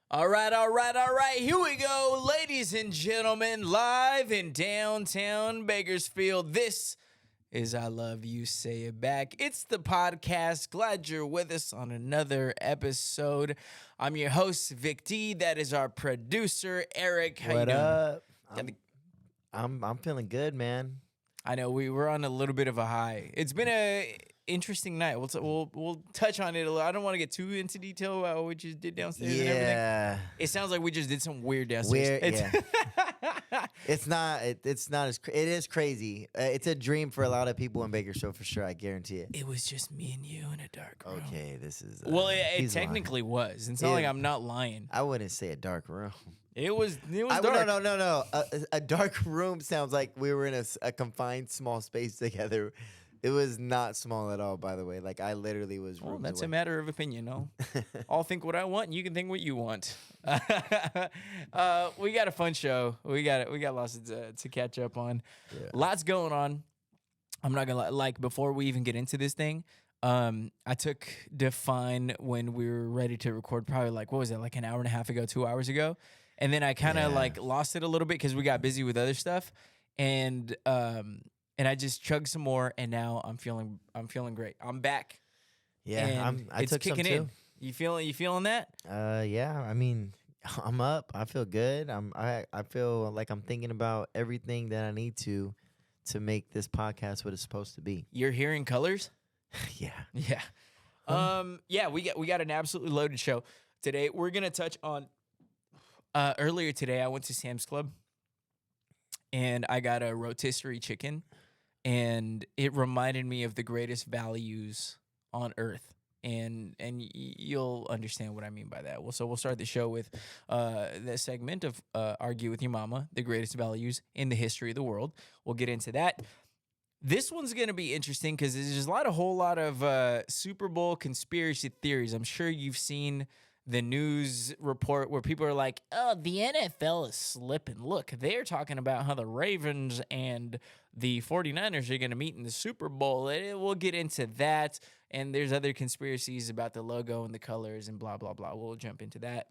All right. Here we go, ladies and gentlemen, live in downtown Bakersfield. This is I Love You, Say It Back. It's the podcast. Glad you're with us on another episode. I'm your host, Vic D. That is our producer, Eric. How you doing? What up? I'm feeling good, man. I know we were on a little bit of a high. It's been a interesting night. We'll touch on it a little. I don't want to get too into detail about what we just did downstairs and everything. It sounds like we just did something weird downstairs. It's not as it is crazy. It's a dream for a lot of people in Bakersfield for sure. I guarantee it. It was just me and you in a dark room. Okay, this is well, it technically was. It's not like I'm not lying. I wouldn't say a dark room. It was dark. No. A dark room sounds like we were in a confined small space together. It was not small at all, by the way. Like I literally was. Well, that's a matter of opinion, no? I'll think what I want, and you can think what you want. We got a fun show. We got lots to catch up on. Yeah. Lots going on. I'm not gonna like before we even get into this thing. I took Define when we were ready to record. Probably like what was it? Like an hour and a half ago, 2 hours ago. And then I kind of like lost it a little bit because we got busy with other stuff, and I just chugged some more, and now I'm feeling great. I'm back. Yeah, I took kicking some too. In. You feeling that? Yeah. I mean, I'm up. I feel good. I feel like I'm thinking about everything that I need to make this podcast what it's supposed to be. You're hearing colors. Yeah. We got an absolutely loaded show today. We're gonna touch on. Earlier today, I went to Sam's Club, and I got a rotisserie chicken, and it reminded me of the greatest values on earth, and you'll understand what I mean by that. So we'll start the show with the segment of Argue With Your Mama, the greatest values in the history of the world. We'll get into that. This one's going to be interesting because there's a whole lot of Super Bowl conspiracy theories. I'm sure you've seen the news report where people are like, oh, the NFL is slipping. Look, they're talking about how the Ravens and the 49ers are going to meet in the Super Bowl. We'll get into that. And there's other conspiracies about the logo and the colors and blah, blah, blah. We'll jump into that.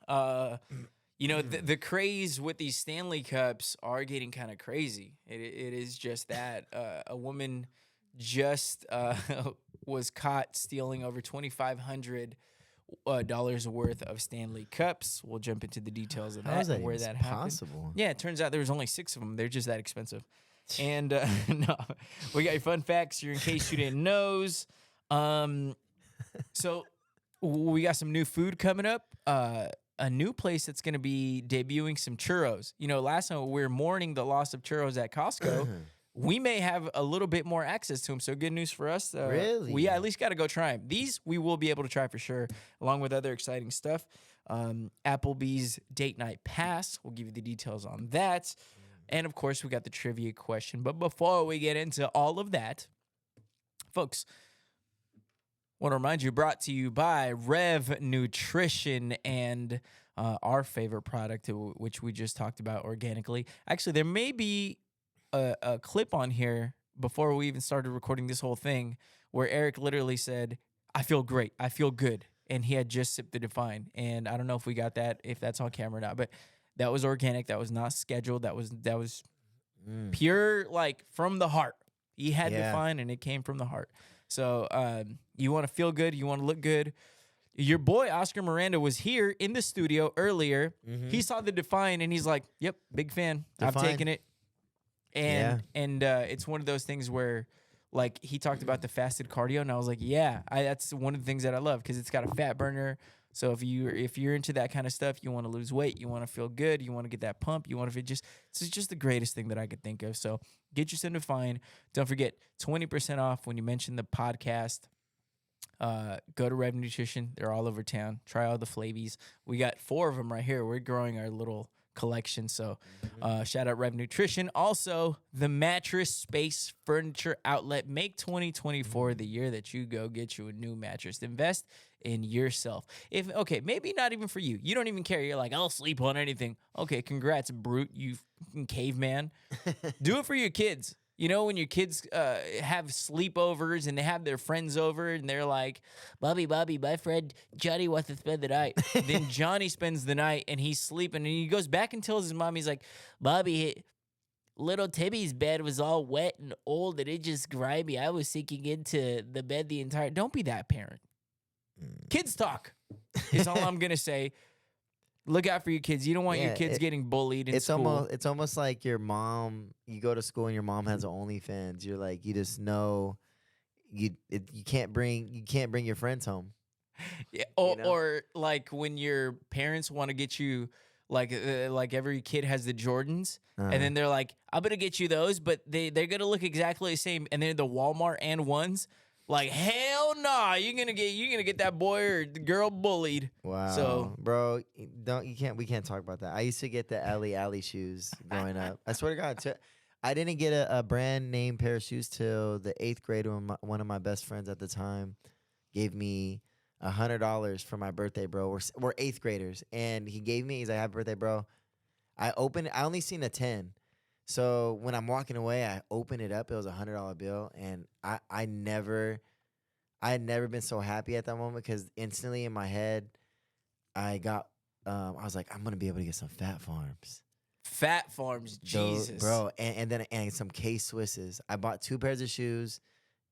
The craze with these Stanley Cups are getting kind of crazy. It is just that. A woman just was caught stealing over $2,500 worth of Stanley Cups. We'll jump into the details of that and where that happened. Yeah, it turns out there was only 6 of them. They're just that expensive. And no, we got your fun facts here in case you didn't know. So we got some new food coming up. A new place that's going to be debuting some churros. You know, last time we were mourning the loss of churros at Costco. We may have a little bit more access to them, so good news for us. Really? We at least got to go try them. These we will be able to try for sure, along with other exciting stuff. Applebees Date Night Pass. We'll give you the details on that. And, of course, we got the trivia question. But before we get into all of that, folks, I want to remind you, brought to you by Rev Nutrition and our favorite product, which we just talked about organically. Actually, there may be a clip on here before we even started recording this whole thing where Eric literally said, I feel great. I feel good. And he had just sipped the Define. And I don't know if we got that, if that's on camera or not, but that was organic. That was not scheduled. That was pure, like from the heart. He had Define and it came from the heart. So you want to feel good. You want to look good. Your boy, Oscar Miranda, was here in the studio earlier. Mm-hmm. He saw the Define and he's like, yep, big fan. Define. I've taken it. And it's one of those things where, like, he talked about the fasted cardio, and I was like, that's one of the things that I love because it's got a fat burner. So if you're into that kind of stuff, you want to lose weight, you want to feel good, you want to get that pump, it's just the greatest thing that I could think of. So get your some Define. Don't forget 20% off when you mention the podcast. Go to Rev Nutrition. They're all over town. Try all the flavies. We got 4 of them right here. We're growing our little collection. So shout out Rev Nutrition. Also, the Mattress Space Furniture Outlet. Make 2024 the year that you go get you a new mattress. Invest in yourself. Maybe not even for you. You don't even care. You're like, I'll sleep on anything. Okay, congrats, brute, you caveman. Do it for your kids. You know, when your kids have sleepovers and they have their friends over and they're like, Bobby, my friend Johnny wants to spend the night. Then Johnny spends the night and he's sleeping and he goes back and tells his mom, he's like, Bobby, little Timmy's bed was all wet and old and it just grimy. I was sinking into the bed the entire. Don't be that parent. Kids talk is all I'm going to say. Look out for your kids. You don't want your kids getting bullied in school. It's almost like your mom. You go to school and your mom has an OnlyFans. You're like, you just know, you can't bring your friends home. Yeah, or like when your parents want to get you, like every kid has the Jordans, and then they're like, I'm gonna get you those, but they're gonna look exactly the same, and they're the Walmart and ones. Like, hell nah, you're gonna get that boy or girl bullied. Wow. So, bro, we can't talk about that. I used to get the Alley shoes growing up. I swear to God, I didn't get a brand name pair of shoes till the 8th grade when one of my best friends at the time gave me $100 for my birthday, bro. We're 8th graders, and he's like, happy birthday, bro. I only seen a 10. So when I'm walking away, I open it up. It was $100 bill, and I had never been so happy at that moment because instantly in my head, I was like, I'm gonna be able to get some Fat Farms. Fat Farms, Jesus, bro, and then some K-Swisses. I bought 2 pairs of shoes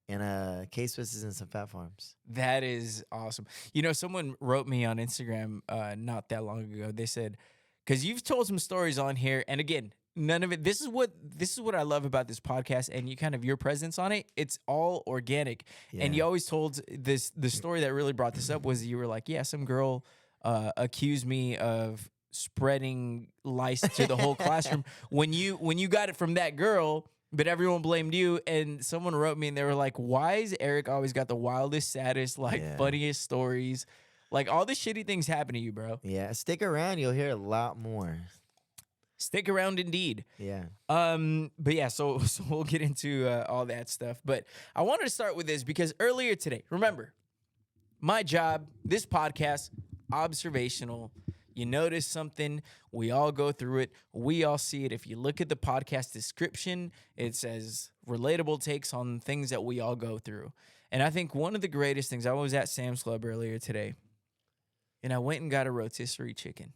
and K-Swisses and some Fat Farms. That is awesome. You know, someone wrote me on Instagram not that long ago. They said, because you've told some stories on here, and again, none of it. This is what I love about this podcast, and your presence on it. It's all organic, and you always told this. The story that really brought this up was you were like, yeah, some girl accused me of spreading lice to the whole classroom. When you got it from that girl, but everyone blamed you. And someone wrote me, and they were like, why is Eric always got the wildest, saddest, funniest stories? Like, all the shitty things happen to you, bro. Yeah, stick around. You'll hear a lot more. Stick around indeed. Yeah. But yeah, so we'll get into all that stuff. But I wanted to start with this because earlier today, remember, my job, this podcast, observational. You notice something, we all go through it, we all see it. If you look at the podcast description, it says relatable takes on things that we all go through. And I think one of the greatest things, I was at Sam's Club earlier today, and I went and got a rotisserie chicken,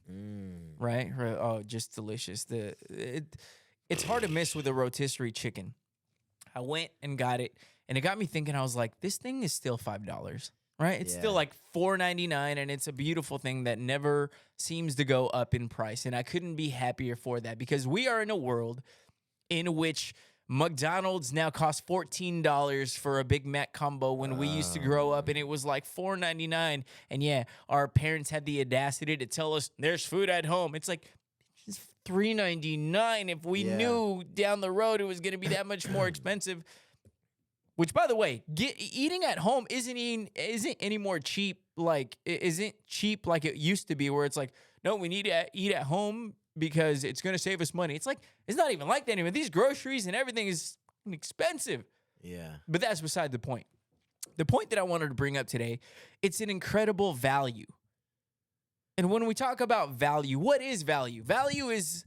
right? Oh, just delicious. It's hard to miss with a rotisserie chicken. I went and got it, and it got me thinking. I was like, this thing is still $5, right? It's still like $4.99, and it's a beautiful thing that never seems to go up in price. And I couldn't be happier for that because we are in a world in which McDonald's now costs $14 for a Big Mac combo when we used to grow up and it was like $4.99. And yeah, our parents had the audacity to tell us there's food at home. It's like it's $3.99 if we knew down the road it was going to be that much more expensive. Which, by the way, eating at home isn't any more cheap. Like, it isn't cheap like it used to be, where it's like, no, we need to eat at home because it's going to save us money. It's like, it's not even like that anymore. These groceries and everything is expensive. Yeah. But that's beside the point. The point that I wanted to bring up today, it's an incredible value. And when we talk about value, what is value? Value is,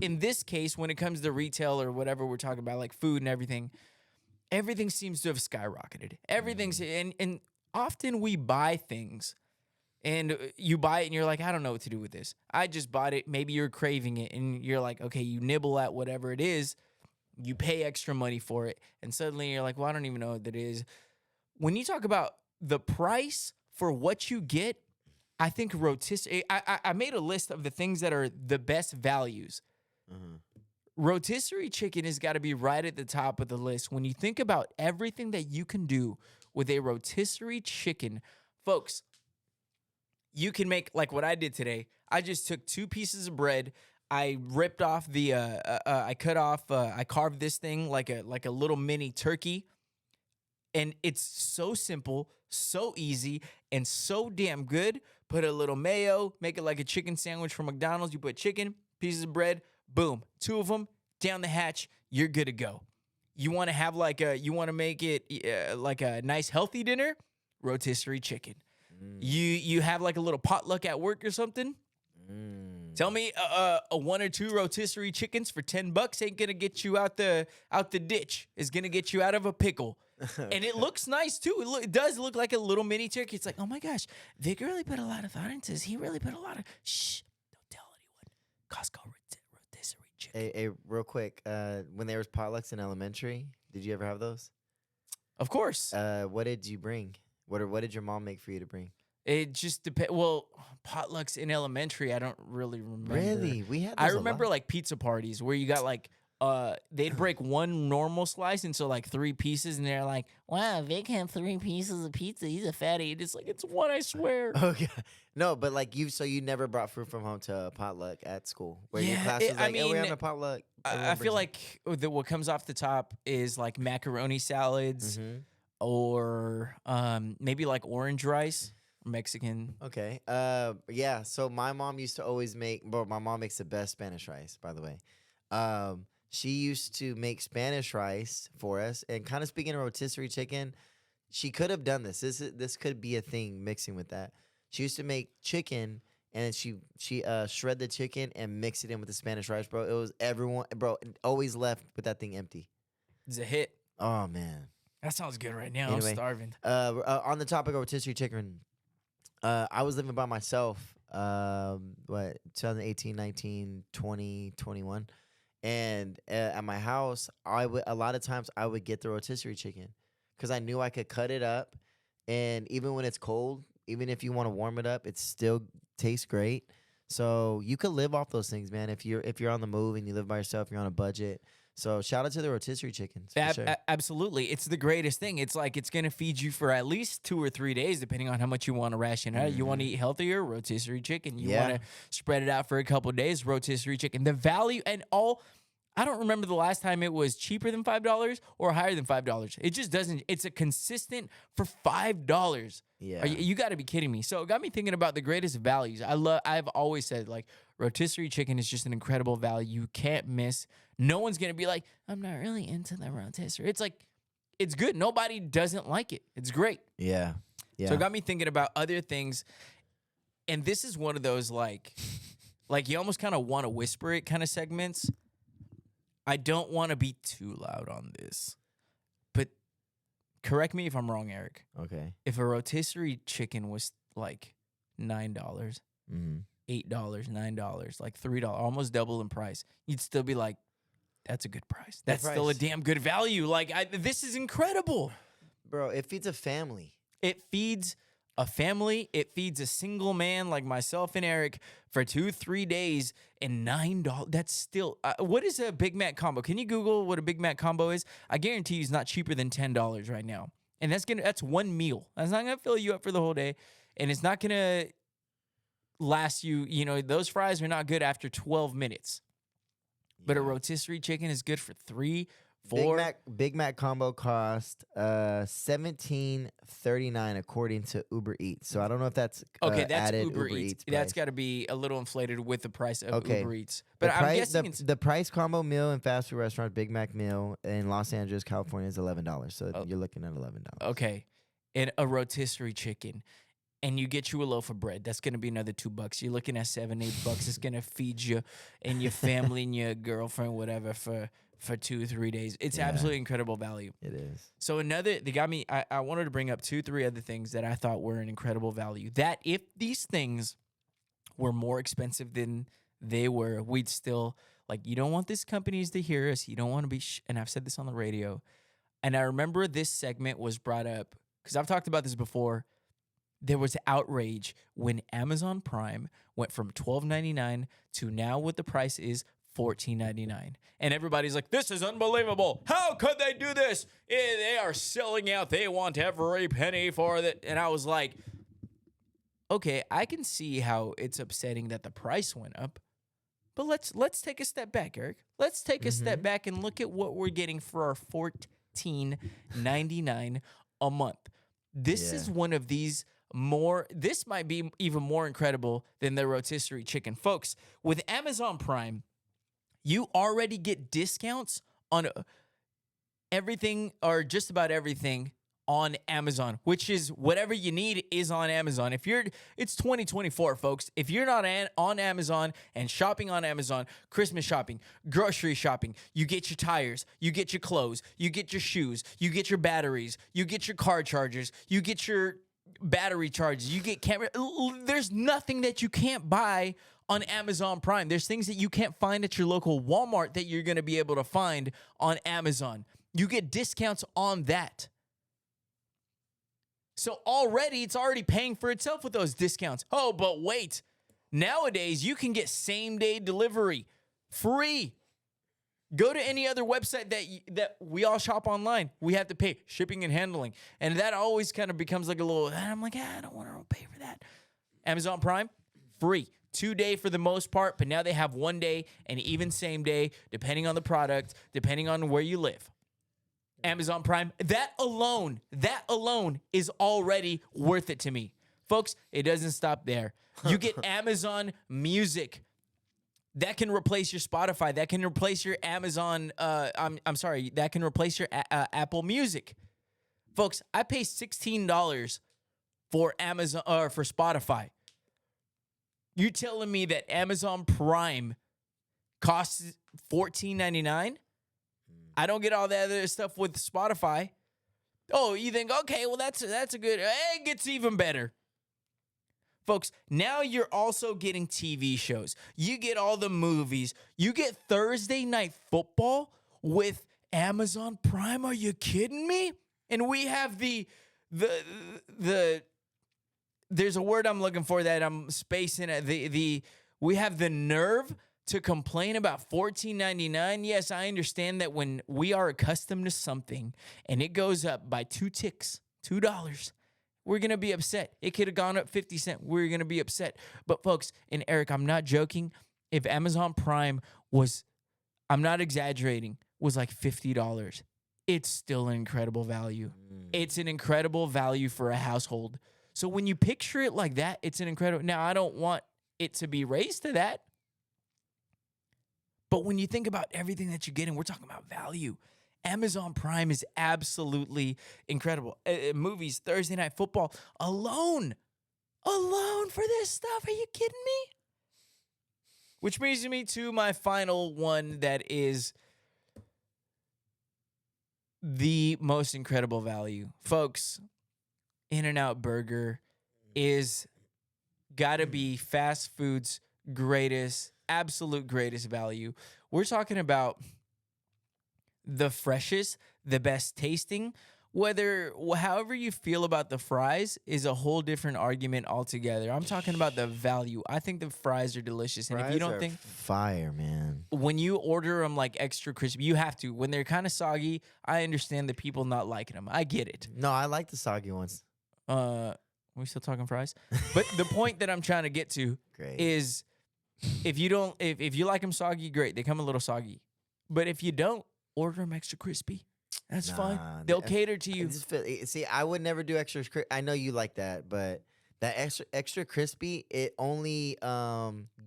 in this case, when it comes to retail or whatever we're talking about, like food and everything seems to have skyrocketed. Everything's, and often we buy things. And you buy it and you're like, I don't know what to do with this. I just bought it. Maybe you're craving it. And you're like, okay, you nibble at whatever it is. You pay extra money for it. And suddenly you're like, well, I don't even know what that is. When you talk about the price for what you get, I think rotisserie, I made a list of the things that are the best values. Rotisserie chicken has got to be right at the top of the list. When you think about everything that you can do with a rotisserie chicken, folks, you can make, like what I did today. I just took 2 pieces of bread. I ripped off I carved this thing like a little mini turkey. And it's so simple, so easy, and so damn good. Put a little mayo, make it like a chicken sandwich from McDonald's. You put chicken, pieces of bread, boom. 2 of them, down the hatch, you're good to go. You want to make it like a nice healthy dinner? Rotisserie chicken. You have like a little potluck at work or something? Tell me a 1 or 2 rotisserie chickens for $10 ain't gonna get you out the ditch. It's gonna get you out of a pickle. And it looks nice too. It does look like a little mini turkey. It's like, oh my gosh, Vic really put a lot of thought into this. He really put a lot of don't tell anyone. Costco rotisserie chicken. Hey, real quick, when there was potlucks in elementary, did you ever have those? Of course. What did you bring? What did your mom make for you to bring? It just depends. Well, potlucks in elementary, I don't really remember. Really? We had those I a remember lot. like pizza parties where you got like they'd break one normal slice into like 3 pieces, and they're like, "Wow, Vic had 3 pieces of pizza. He's a fatty." And it's like, it's one, I swear. Okay. No, but like you never brought food from home to a potluck at school where your Yeah, class was like, "Hey, we're having a potluck." I feel like what comes off the top is like macaroni salads or maybe like orange rice, Mexican. Okay. Yeah. So my mom used to always make. Bro, my mom makes the best Spanish rice, by the way. She used to make Spanish rice for us. And kind of speaking of rotisserie chicken, she could have done this. This could be a thing mixing with that. She used to make chicken, and she shred the chicken and mix it in with the Spanish rice, bro. It was everyone, bro. Always left with that thing empty. It's a hit. Oh man. That sounds good right now. Anyway, I'm starving. On the topic of rotisserie chicken, I was living by myself. 2018, 19, 20, 21. And at my house, a lot of times I would get the rotisserie chicken because I knew I could cut it up, and even when it's cold, even if you want to warm it up, it still tastes great. So you could live off those things, man. If you're on the move and you live by yourself, you're on a budget. So shout out to the rotisserie chickens. For sure. Absolutely. It's the greatest thing. It's like it's going to feed you for at least 2 or 3 days, depending on how much you want to ration out. You want to eat healthier, rotisserie chicken. You want to spread it out for a couple of days, rotisserie chicken. The value and all, I don't remember the last time it was cheaper than $5 or higher than $5. It just doesn't. It's a consistent for $5. Yeah. You got to be kidding me. So it got me thinking about the greatest values. I've always said, like, rotisserie chicken is just an incredible value. You can't miss. No one's going to be like, I'm not really into the rotisserie. It's like, it's good. Nobody doesn't like it. It's great. Yeah. Yeah. So it got me thinking about other things. And this is one of those, like you almost kind of want to whisper it kind of segments. I don't want to be too loud on this, but correct me if I'm wrong, Eric. Okay. If a rotisserie chicken was like $9, $8, $9, like $3, almost double in price, you'd still be like, that's a good price. That's still a damn good value. Like, this is incredible. Bro, it feeds a family. It feeds a family. It feeds a single man like myself and Eric for 2-3 days and $9. That's still, what is a Big Mac combo? Can you Google what a Big Mac combo is? I guarantee you it's not cheaper than $10 right now. And that's one meal. That's not going to fill you up for the whole day. And it's not going to last you, those fries are not good after 12 minutes. But a rotisserie chicken is good for 3, 4. Big Mac combo cost $17.39 according to Uber Eats. So I don't know if that's okay. That's added Uber Eats. price. That's got to be a little inflated with the price of Uber Eats. But I'm guessing the price combo meal in fast food restaurant Big Mac meal in Los Angeles, California is $11. So you're looking at $11. Okay, and a rotisserie chicken. And you get you a loaf of bread. That's going to be another $2. You're looking at $7-8. It's going to feed you and your family and your girlfriend, whatever, for 2-3 days. It's absolutely incredible value. It is. So they got me, I wanted to bring up 2-3 other things that I thought were an incredible value. That if these things were more expensive than they were, we'd still, like, you don't want these companies to hear us. You don't want to be, and I've said this on the radio. And I remember this segment was brought up, because I've talked about this before. There was outrage when Amazon Prime went from $12.99 to now what the price is $14.99. And everybody's like, this is unbelievable. How could they do this? They are selling out. They want every penny for that. And I was like, okay, I can see how it's upsetting that the price went up. But let's take a step back, Eric. Let's take a step back and look at what we're getting for our $14.99 a month. This is one of these this might be even more incredible than the rotisserie chicken. Folks, with Amazon Prime, you already get discounts on everything or just about everything on Amazon, which is whatever you need is on Amazon. It's 2024, folks. If you're not on Amazon and shopping on Amazon, Christmas shopping, grocery shopping, you get your tires, you get your clothes, you get your shoes, you get your batteries, you get your car chargers, you get your battery charges, you get camera. There's nothing that you can't buy on Amazon Prime. There's things that you can't find at your local Walmart that you're going to be able to find on Amazon. You get discounts on that. So it's already paying for itself with those discounts. Oh, but wait. Nowadays, you can get same-day delivery free. Go to any other website that we all shop online. We have to pay shipping and handling. And that always kind of becomes like a little, I'm like, I don't want to pay for that. Amazon Prime, free. 2-day for the most part, but now they have 1 day and even same day, depending on the product, depending on where you live. Amazon Prime, that alone is already worth it to me. Folks, it doesn't stop there. You get Amazon Music. That can replace your Spotify. That can replace your Amazon, that can replace your Apple Music. Folks, I pay $16 for Amazon or for Spotify. You're telling me that Amazon Prime costs $14.99? I don't get all that other stuff with Spotify. Oh, you think, okay, well, that's a good, it gets even better. Folks, now you're also getting TV shows. You get all the movies. You get Thursday Night Football with Amazon Prime. Are you kidding me? And we have there's a word I'm looking for that I'm spacing at. We have the nerve to complain about $14.99. Yes, I understand that when we are accustomed to something and it goes up by $2, we're going to be upset. It could have gone up 50 cents. We're going to be upset. But folks, and Eric, I'm not joking. If Amazon Prime was, I'm not exaggerating, was like $50, it's still an incredible value. It's an incredible value for a household. So when you picture it like that, it's an incredible. Now, I don't want it to be raised to that. But when you think about everything that you're getting, we're talking about value. Amazon Prime is absolutely incredible. Movies, Thursday Night Football, alone for this stuff. Are you kidding me? Which brings me to my final one that is the most incredible value. Folks, In-N-Out Burger is got to be fast food's absolute greatest value. We're talking about the freshest, the best tasting. However you feel about the fries is a whole different argument altogether. I'm talking about the value. I think the fries are delicious. And if you don't think fire, man. When you order them like extra crispy, you have to. When they're kind of soggy, I understand the people not liking them. I get it. No, I like the soggy ones. Are we still talking fries? But the point that I'm trying to get to is if you like them soggy, great. They come a little soggy. But if you don't, order them extra crispy. That's fine. They'll cater to you. See, I would never do extra crispy. I know you like that, but that extra crispy, it only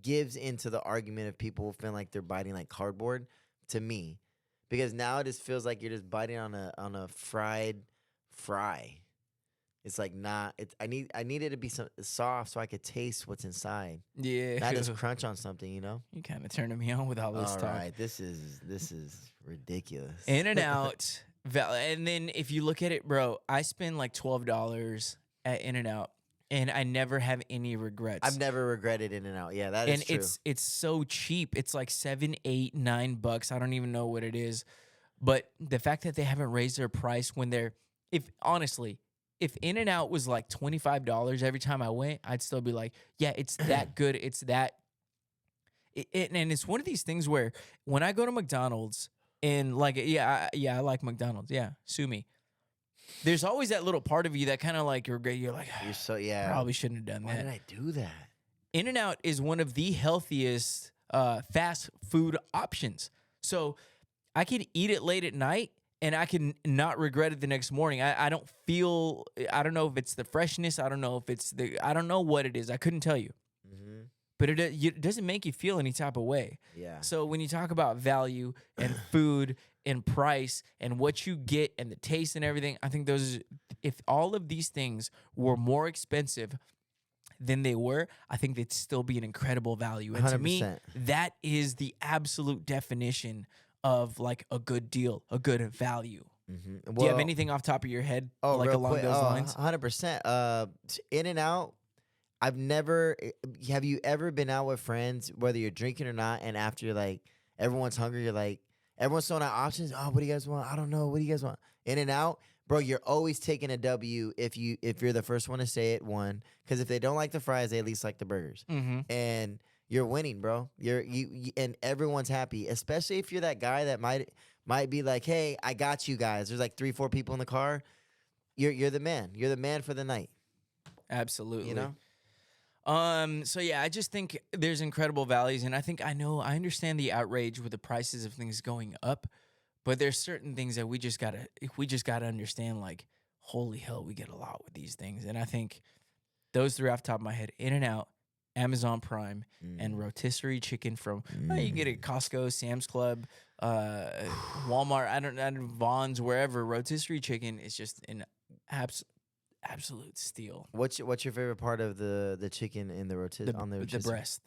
gives into the argument of people feeling like they're biting like cardboard to me. Because now it just feels like you're just biting on a fried fry. It's like I need it to be soft so I could taste what's inside. Yeah. Not just crunch on something, you know? You kind of turning me on with all this talk. All right, this is ridiculous. In-N-Out. And then if you look at it, bro, I spend like $12 at In-N-Out, and I never have any regrets. I've never regretted In-N-Out. Yeah, that is true. And it's so cheap. It's like $7, $8, $9. I don't even know what it is. But the fact that they haven't raised their price when if In-N-Out was like $25 every time I went, I'd still be like, yeah, it's that good. It's that. And it's one of these things where when I go to McDonald's and like, I like McDonald's. Yeah, sue me. There's always that little part of you that kind of like you're like, probably shouldn't have done that. Why did I do that? In-N-Out is one of the healthiest fast food options. So I can eat it late at night and I can not regret it the next morning. I don't know if it's the freshness. I don't know what it is. I couldn't tell you. Mm-hmm. But it doesn't make you feel any type of way. Yeah. So when you talk about value and food and price and what you get and the taste and everything, I think if all of these things were more expensive than they were, I think they'd still be an incredible value. And to me, 100%. that is the absolute definition of like a good deal, a good value. Mm-hmm. Do you have anything off the top of your head, like real along quick, those lines? 100%. In and out. I've never. Have you ever been out with friends, whether you're drinking or not, and after you're like everyone's hungry, you're like everyone's throwing out options. Oh, what do you guys want? I don't know. What do you guys want? In and out, bro. You're always taking a W if you're the first one to say it. One, because if they don't like the fries, they at least like the burgers, and you're winning, bro. You and everyone's happy, especially if you're that guy that might be like, hey, I got you guys. There's like 3-4 people in the car. You're the man. You're the man for the night. Absolutely. You know. So yeah, I just think there's incredible values, and I understand the outrage with the prices of things going up, but there's certain things that we just gotta understand, like, holy hell, we get a lot with these things. And I think those three off the top of my head: In-N-Out, Amazon Prime, and rotisserie chicken from you can get it at Costco, Sam's Club, Walmart, I don't Vons, wherever. Rotisserie chicken is just an absolute steal. What's your favorite part of the chicken in the rotisserie? The breast.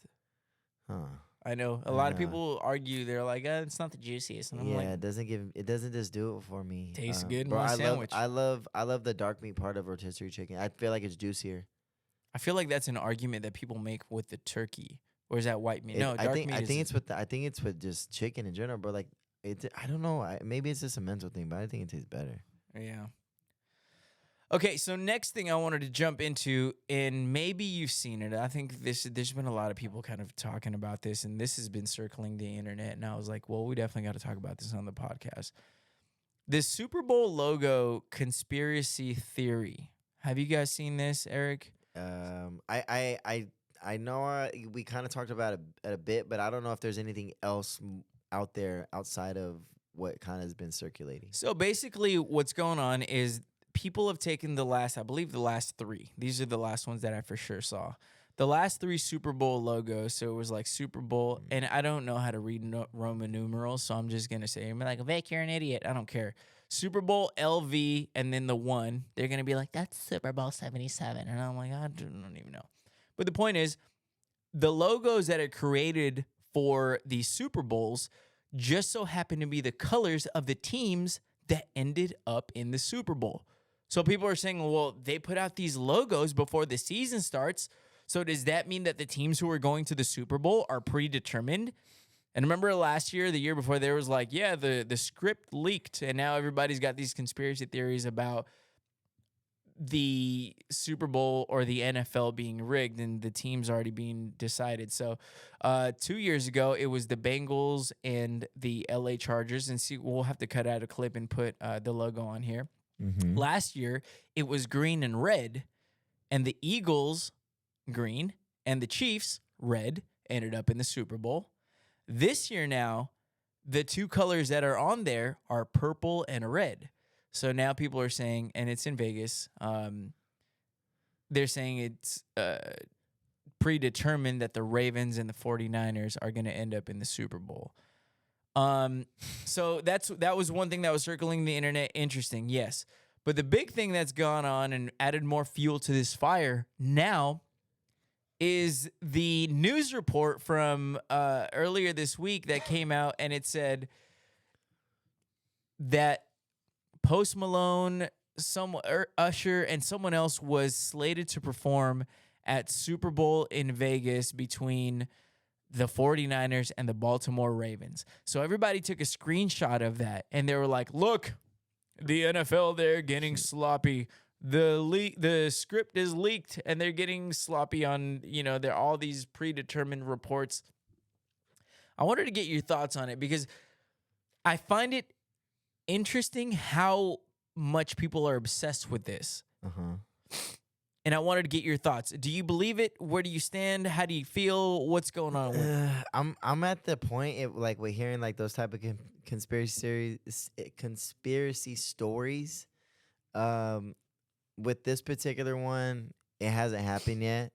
Huh. I know a lot of people argue. They're like, it's not the juiciest. And I'm like, it doesn't just do it for me. Tastes good in bro, my sandwich. I love the dark meat part of rotisserie chicken. I feel like it's juicier. I feel like that's an argument that people make with the turkey. Or is that white meat? No, dark meat. I think it's with just chicken in general, bro. Like I don't know. Maybe it's just a mental thing, but I think it tastes better. Yeah. Okay, so next thing I wanted to jump into, and maybe you've seen it. I think there's been a lot of people kind of talking about this, and this has been circling the internet. And I was like, well, we definitely got to talk about this on the podcast. The Super Bowl logo conspiracy theory. Have you guys seen this, Eric? I know we kind of talked about it a bit, but I don't know if there's anything else out there outside of what kind of has been circulating. So basically, what's going on is people have taken the last three. These are the last ones that I for sure saw. The last three Super Bowl logos. So it was like Super Bowl, and I don't know how to read Roman numerals, so I'm just gonna say, I'm like, Vic, you're an idiot. I don't care. Super Bowl LV, and then the one. They're gonna be like, that's Super Bowl 77, and I'm like, I don't even know. But the point is, the logos that are created for these Super Bowls just so happen to be the colors of the teams that ended up in the Super Bowl. So people are saying, well, they put out these logos before the season starts. So does that mean that the teams who are going to the Super Bowl are predetermined? And remember last year, the year before, there was like, yeah, the script leaked, and now everybody's got these conspiracy theories about the Super Bowl or the NFL being rigged and the teams already being decided. So 2 years ago, it was the Bengals and the LA Chargers. And see, we'll have to cut out a clip and put the logo on here. Mm-hmm. Last year, it was green and red, and the Eagles, green, and the Chiefs, red, ended up in the Super Bowl. This year now, the two colors that are on there are purple and red. So now people are saying, and it's in Vegas, they're saying it's predetermined that the Ravens and the 49ers are going to end up in the Super Bowl. So that was one thing that was circling the internet. Interesting, yes. But the big thing that's gone on and added more fuel to this fire now is the news report from earlier this week that came out, and it said that Post Malone, Usher, and someone else was slated to perform at Super Bowl in Vegas between the 49ers and the Baltimore Ravens. So everybody took a screenshot of that, and they were like, look, the NFL, they're getting sloppy. The script is leaked, and they're getting sloppy on, there are all these predetermined reports. I wanted to get your thoughts on it because I find it interesting how much people are obsessed with this. And I wanted to get your thoughts. Do you believe it? Where do you stand? How do you feel? What's going on with it? I'm at the point like we're hearing like those type of conspiracy stories. With this particular one, it hasn't happened yet.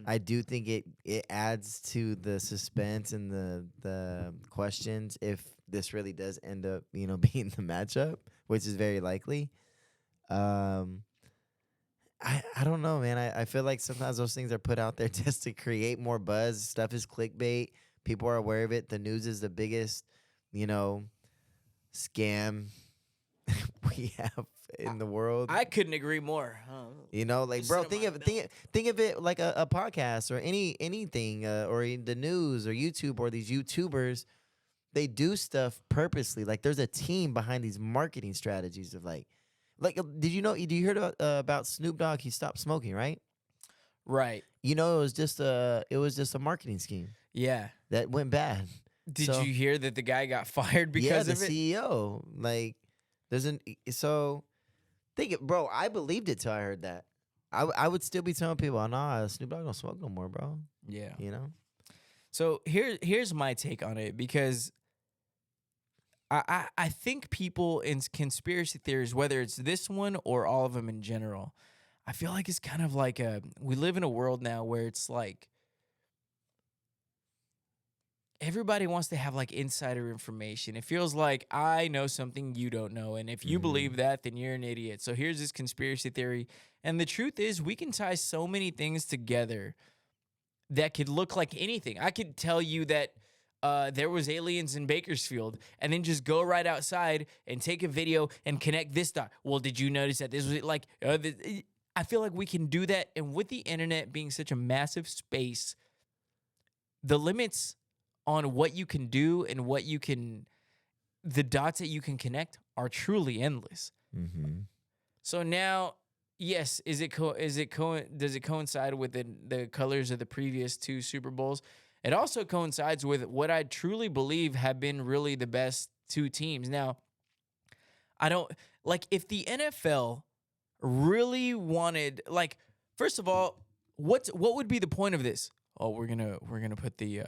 I do think it adds to the suspense and the questions if this really does end up being the matchup, which is very likely. I don't know, man. I feel like sometimes those things are put out there just to create more buzz. Stuff is clickbait. People are aware of it. The news is the biggest, you know, scam we have in the world. I couldn't agree more. You know, like, Just bro, sit on my think of it like a podcast or anything or in the news or YouTube or these YouTubers. They do stuff purposely. Like, there's a team behind these marketing strategies of like, did you know? Did you hear about Snoop Dogg? He stopped smoking, right? Right. You know, it was just a marketing scheme Yeah. that went bad. Did So, you hear that the guy got fired yeah, because the of it? CEO, like, doesn't so think it, bro. I believed it till I heard that. I would still be telling people, oh, nah, Snoop Dogg don't smoke no more, bro. Yeah. You know? So here's my take on it, because I think people in conspiracy theories, whether it's this one or all of them in general, I feel like it's kind of like we live in a world now where it's like everybody wants to have like insider information. It feels like I know something you don't know, and if you believe that, then you're an idiot. So here's this conspiracy theory, and the truth is we can tie so many things together that could look like anything. I could tell you that there was aliens in Bakersfield, and then just go right outside and take a video and connect this dot. Well, did you notice that this was like? I feel like we can do that, and with the internet being such a massive space, the limits on what you can do and the dots that you can connect are truly endless. Mm-hmm. So now, yes, does it coincide with the colors of the previous two Super Bowls? It also coincides with what I truly believe have been really the best two teams. Now, I don't like if the NFL really wanted, like, first of all, what would be the point of this? Oh, we're gonna put the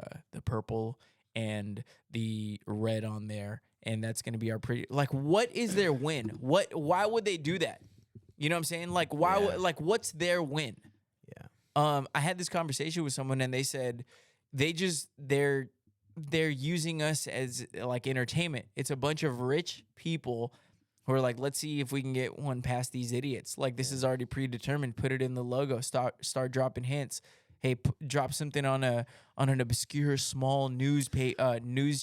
purple and the red on there, and that's gonna be our pretty. Like, what is their win? Why would they do that? You know what I'm saying? Like, why? Yeah. Like, what's their win? Yeah. I had this conversation with someone, and they said they're using us as like entertainment. It's a bunch of rich people who are like, let's see if we can get one past these idiots. Like, this is already predetermined. Put it in the logo. Start dropping hints. Hey, drop something on an obscure small news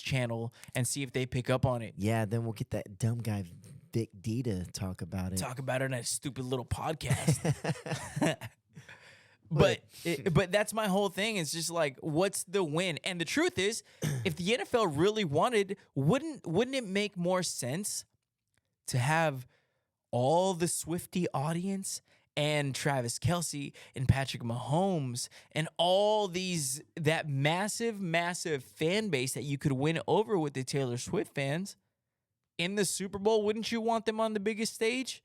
channel and see if they pick up on it. Yeah, then we'll get that dumb guy Vic D to talk about it. Talk about it on a stupid little podcast. But that's my whole thing. It's just like, what's the win? And the truth is, if the NFL really wanted, wouldn't it make more sense to have all the Swiftie audience and Travis Kelce and Patrick Mahomes and all that massive fan base that you could win over with the Taylor Swift fans in the Super Bowl? Wouldn't you want them on the biggest stage?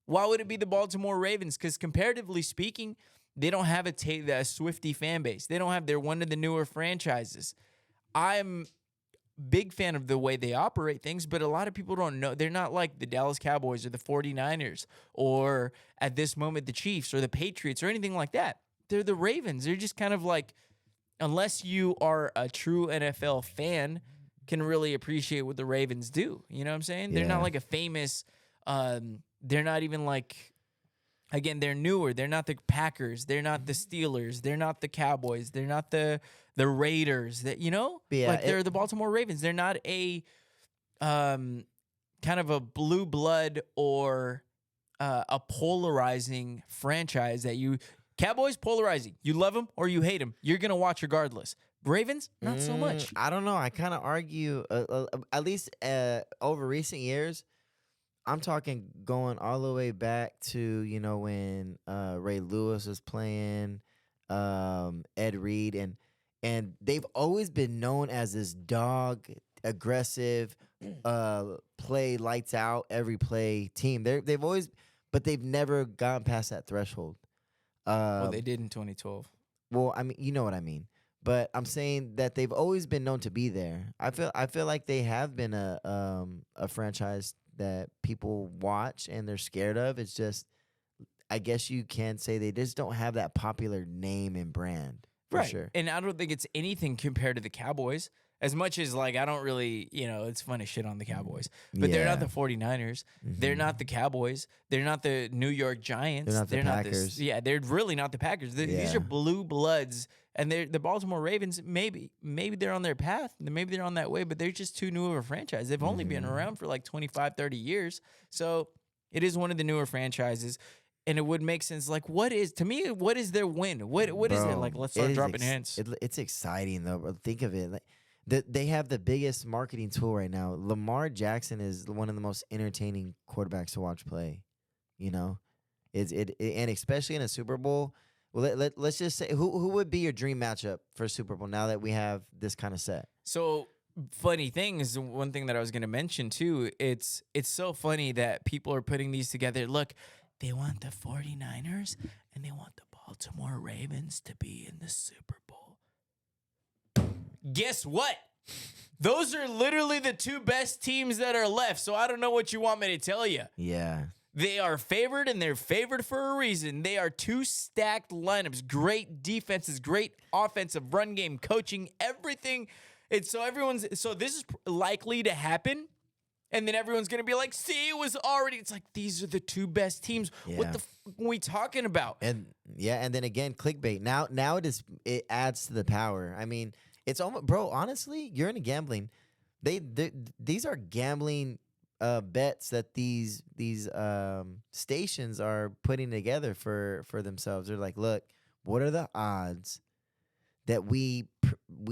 Why would it be the Baltimore Ravens? Because comparatively speaking, they don't have a Swiftie fan base. They're one of the newer franchises. I'm big fan of the way they operate things, but a lot of people don't know. They're not like the Dallas Cowboys or the 49ers or at this moment the Chiefs or the Patriots or anything like that. They're the Ravens. They're just kind of like, unless you are a true NFL fan, can really appreciate what the Ravens do. You know what I'm saying? Yeah. They're not like a famous, they're not even like, again, they're newer. They're not the Packers. They're not the Steelers. They're not the Cowboys. They're not the Raiders. That, you know, Yeah, like they're the Baltimore Ravens. They're not a kind of a blue blood or a polarizing franchise that you Cowboys polarizing. You love them or you hate them. You're gonna watch regardless. Ravens, not so much. I don't know. I kind of argue, at least over recent years. I'm talking going all the way back to, you know, when Ray Lewis was playing, Ed Reed, and they've always been known as this dog, aggressive, play lights out every play team. They've always, but they've never gotten past that threshold. Well, they did in 2012. Well, I mean, you know what I mean. But I'm saying that they've always been known to be there. I feel like they have been a franchise that people watch and they're scared of. It's just, I guess you can say they just don't have that popular name and brand for Right. sure. And I don't think it's anything compared to the Cowboys. as much as like I don't really, it's fun to shit on the Cowboys, but they're not the 49ers. They're not the Cowboys. They're not the New York Giants. They're not the Packers. They're really not the Packers. These are blue bloods, and they're the Baltimore Ravens. Maybe they're on their path. Maybe they're on that way, but they're just too new of a franchise. They've only been around for like 25, 30 years. So it is one of the newer franchises. And it would make sense. Like, what is their win? What is it? Like, let's start dropping hints. It's exciting though, bro. Think of it. Like, they have the biggest marketing tool right now. Lamar Jackson is one of the most entertaining quarterbacks to watch play. And especially in a Super Bowl. Well, let's just say who would be your dream matchup for Super Bowl now that we have this kind of set? So funny thing is one thing that I was going to mention too. It's so funny that people are putting these together. Look. They want the 49ers and they want the Baltimore Ravens to be in the Super Bowl. Guess what? Those are literally the two best teams that are left. So I don't know what you want me to tell you. Yeah. They are favored, and they're favored for a reason. They are two stacked lineups, great defenses, great offensive run game, coaching, everything. So this is likely to happen. And then everyone's going to be like, see, it was already. It's like, these are the two best teams. Yeah. What the fuck are we talking about? And then again, clickbait. Now it adds to the power. I mean, it's almost, bro, honestly, you're into gambling. These are gambling bets that these stations are putting together for themselves. They're like, look, what are the odds that we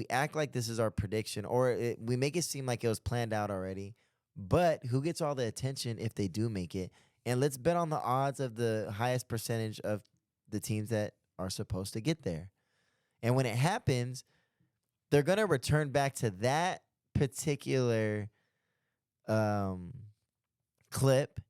act like this is our prediction, or we make it seem like it was planned out already? But who gets all the attention if they do make it? And let's bet on the odds of the highest percentage of the teams that are supposed to get there. And when it happens, they're going to return back to that particular clip,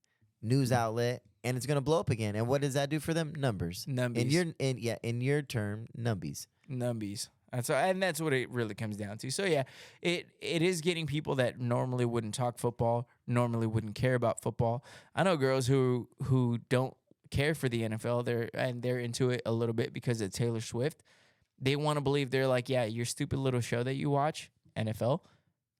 news outlet, and it's going to blow up again. And what does that do for them? Numbers. Numbies. In your term, numbies. Numbies. That's what it really comes down to. So yeah, it is getting people that normally wouldn't talk football, normally wouldn't care about football. I know girls who don't care for the NFL. They're into it a little bit because of Taylor Swift. They want to believe, they're like, yeah, your stupid little show that you watch, NFL,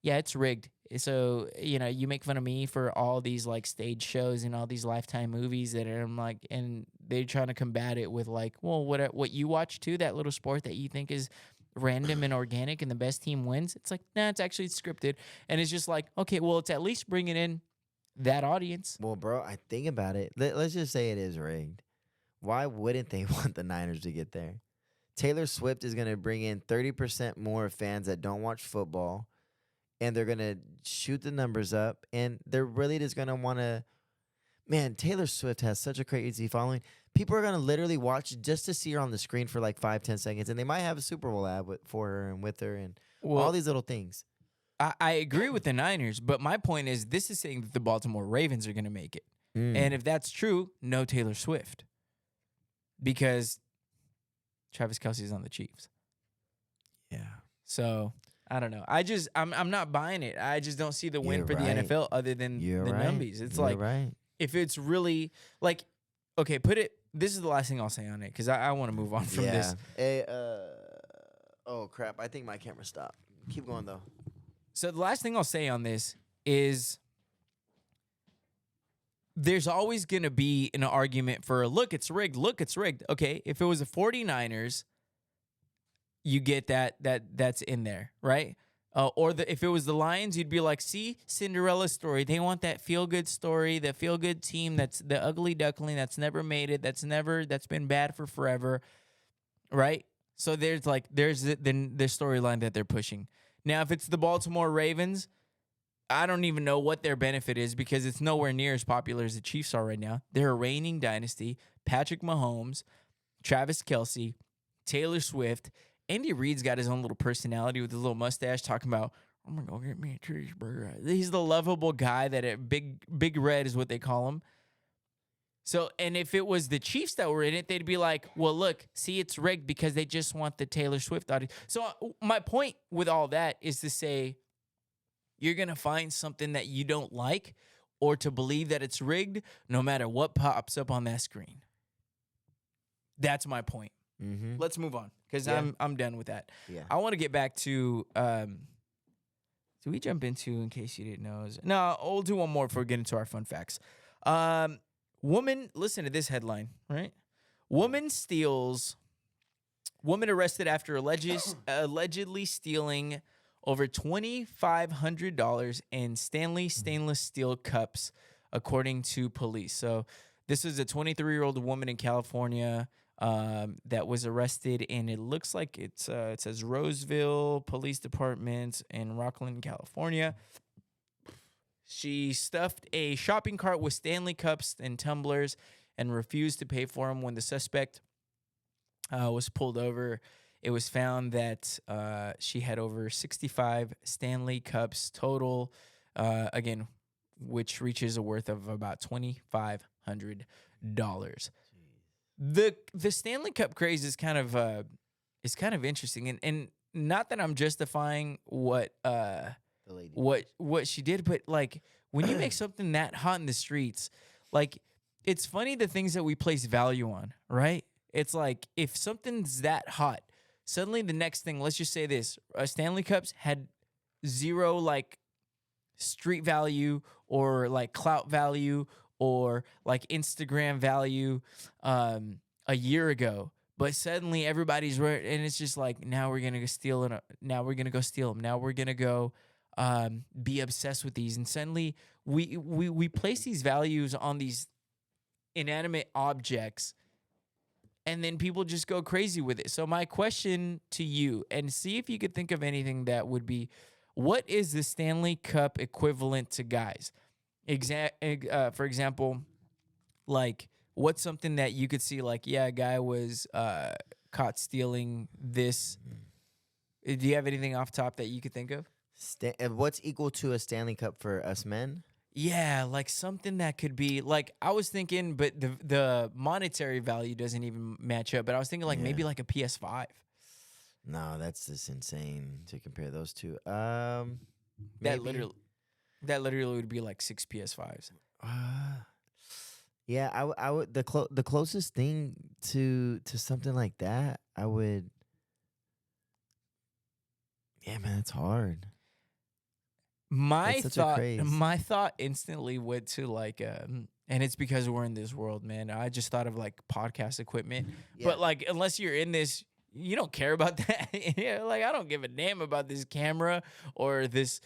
yeah, it's rigged. So, you make fun of me for all these like stage shows and all these Lifetime movies that I'm like, and they're trying to combat it with like, well, what you watch too, that little sport that you think is random and organic and the best team wins. It's like, nah, it's actually scripted. And it's just like, okay, well, it's at least bringing in that audience. Well, bro, I think about it. Let's just say it is rigged. Why wouldn't they want the Niners to get there? Taylor Swift is going to bring in 30% more fans that don't watch football, and they're going to shoot the numbers up, and they're really just going to want to, man, Taylor Swift has such a crazy following. People are going to literally watch just to see her on the screen for like 5-10 seconds, and they might have a Super Bowl ad for her and with her and all these little things. I agree with the Niners, but my point is this is saying that the Baltimore Ravens are going to make it. And if that's true, no Taylor Swift. Because Travis Kelce's on the Chiefs. Yeah. So, I don't know. I'm not buying it. I just don't see the win for the NFL other than the numbies. It's if it's really like, okay, this is the last thing I'll say on it because I want to move on from this. Hey, oh, crap. I think my camera stopped. Keep going, though. So the last thing I'll say on this is there's always going to be an argument for, look, it's rigged. Look, it's rigged. Okay, if it was the 49ers, you get that's in there, right? If it was the Lions, you'd be like, see, Cinderella story. They want that feel-good story, the feel-good team that's the ugly duckling that's never made it, that's been bad for forever, right? So there's the storyline that they're pushing. Now, if it's the Baltimore Ravens, I don't even know what their benefit is because it's nowhere near as popular as the Chiefs are right now. They're a reigning dynasty. Patrick Mahomes, Travis Kelce, Taylor Swift. Andy Reid's got his own little personality with his little mustache talking about, I'm going to go get me a cheeseburger. He's the lovable guy that Big Red is what they call him. So, and if it was the Chiefs that were in it, they'd be like, well, look, see, it's rigged because they just want the Taylor Swift audience. So my point with all that is to say you're going to find something that you don't like or to believe that it's rigged no matter what pops up on that screen. That's my point. Mm-hmm. Let's move on because I'm done with that. Yeah. I want to get back to do we jump into, in case you didn't know? No, we'll do one more before we get into our fun facts. Woman, listen to this headline, right? Woman arrested after allegedly stealing over $2,500 in Stanley stainless steel cups, according to police. So this is a 23-year-old woman in California that was arrested, and it looks like it says Roseville Police Department in Rockland, California. She stuffed a shopping cart with Stanley Cups and tumblers and refused to pay for them. When the suspect was pulled over, it was found that she had over 65 Stanley Cups total, again, which reaches a worth of about $2,500. The Stanley Cup craze is kind of interesting, and not that I'm justifying what she did, but like when you make something that hot in the streets, like it's funny the things that we place value on, right? It's like if something's that hot, suddenly the next thing, let's just say this, Stanley Cups had zero like street value or like clout value or like Instagram value a year ago. But suddenly everybody's and it's just like, now we're going to go steal it. Now we're going to go steal them. Now we're going to go be obsessed with these. And suddenly we place these values on these inanimate objects, and then people just go crazy with it. So my question to you, and see if you could think of anything that would be, what is the Stanley Cup equivalent to guys? For example, like what's something that you could see like, yeah, a guy was caught stealing this. Do you have anything off top that you could think of? What's equal to a Stanley Cup for us men? Yeah, like something that could be like, I was thinking, but the monetary value doesn't even match up. But I was thinking like maybe like a PS5. No, that's just insane to compare those two. That literally would be like 6 PS5s. Yeah, I would the closest thing to something like that, I would. Yeah, man, it's hard. My thought instantly went to like, and it's because we're in this world, man. I just thought of like podcast equipment, but like unless you're in this, you don't care about that. Like I don't give a damn about this camera or this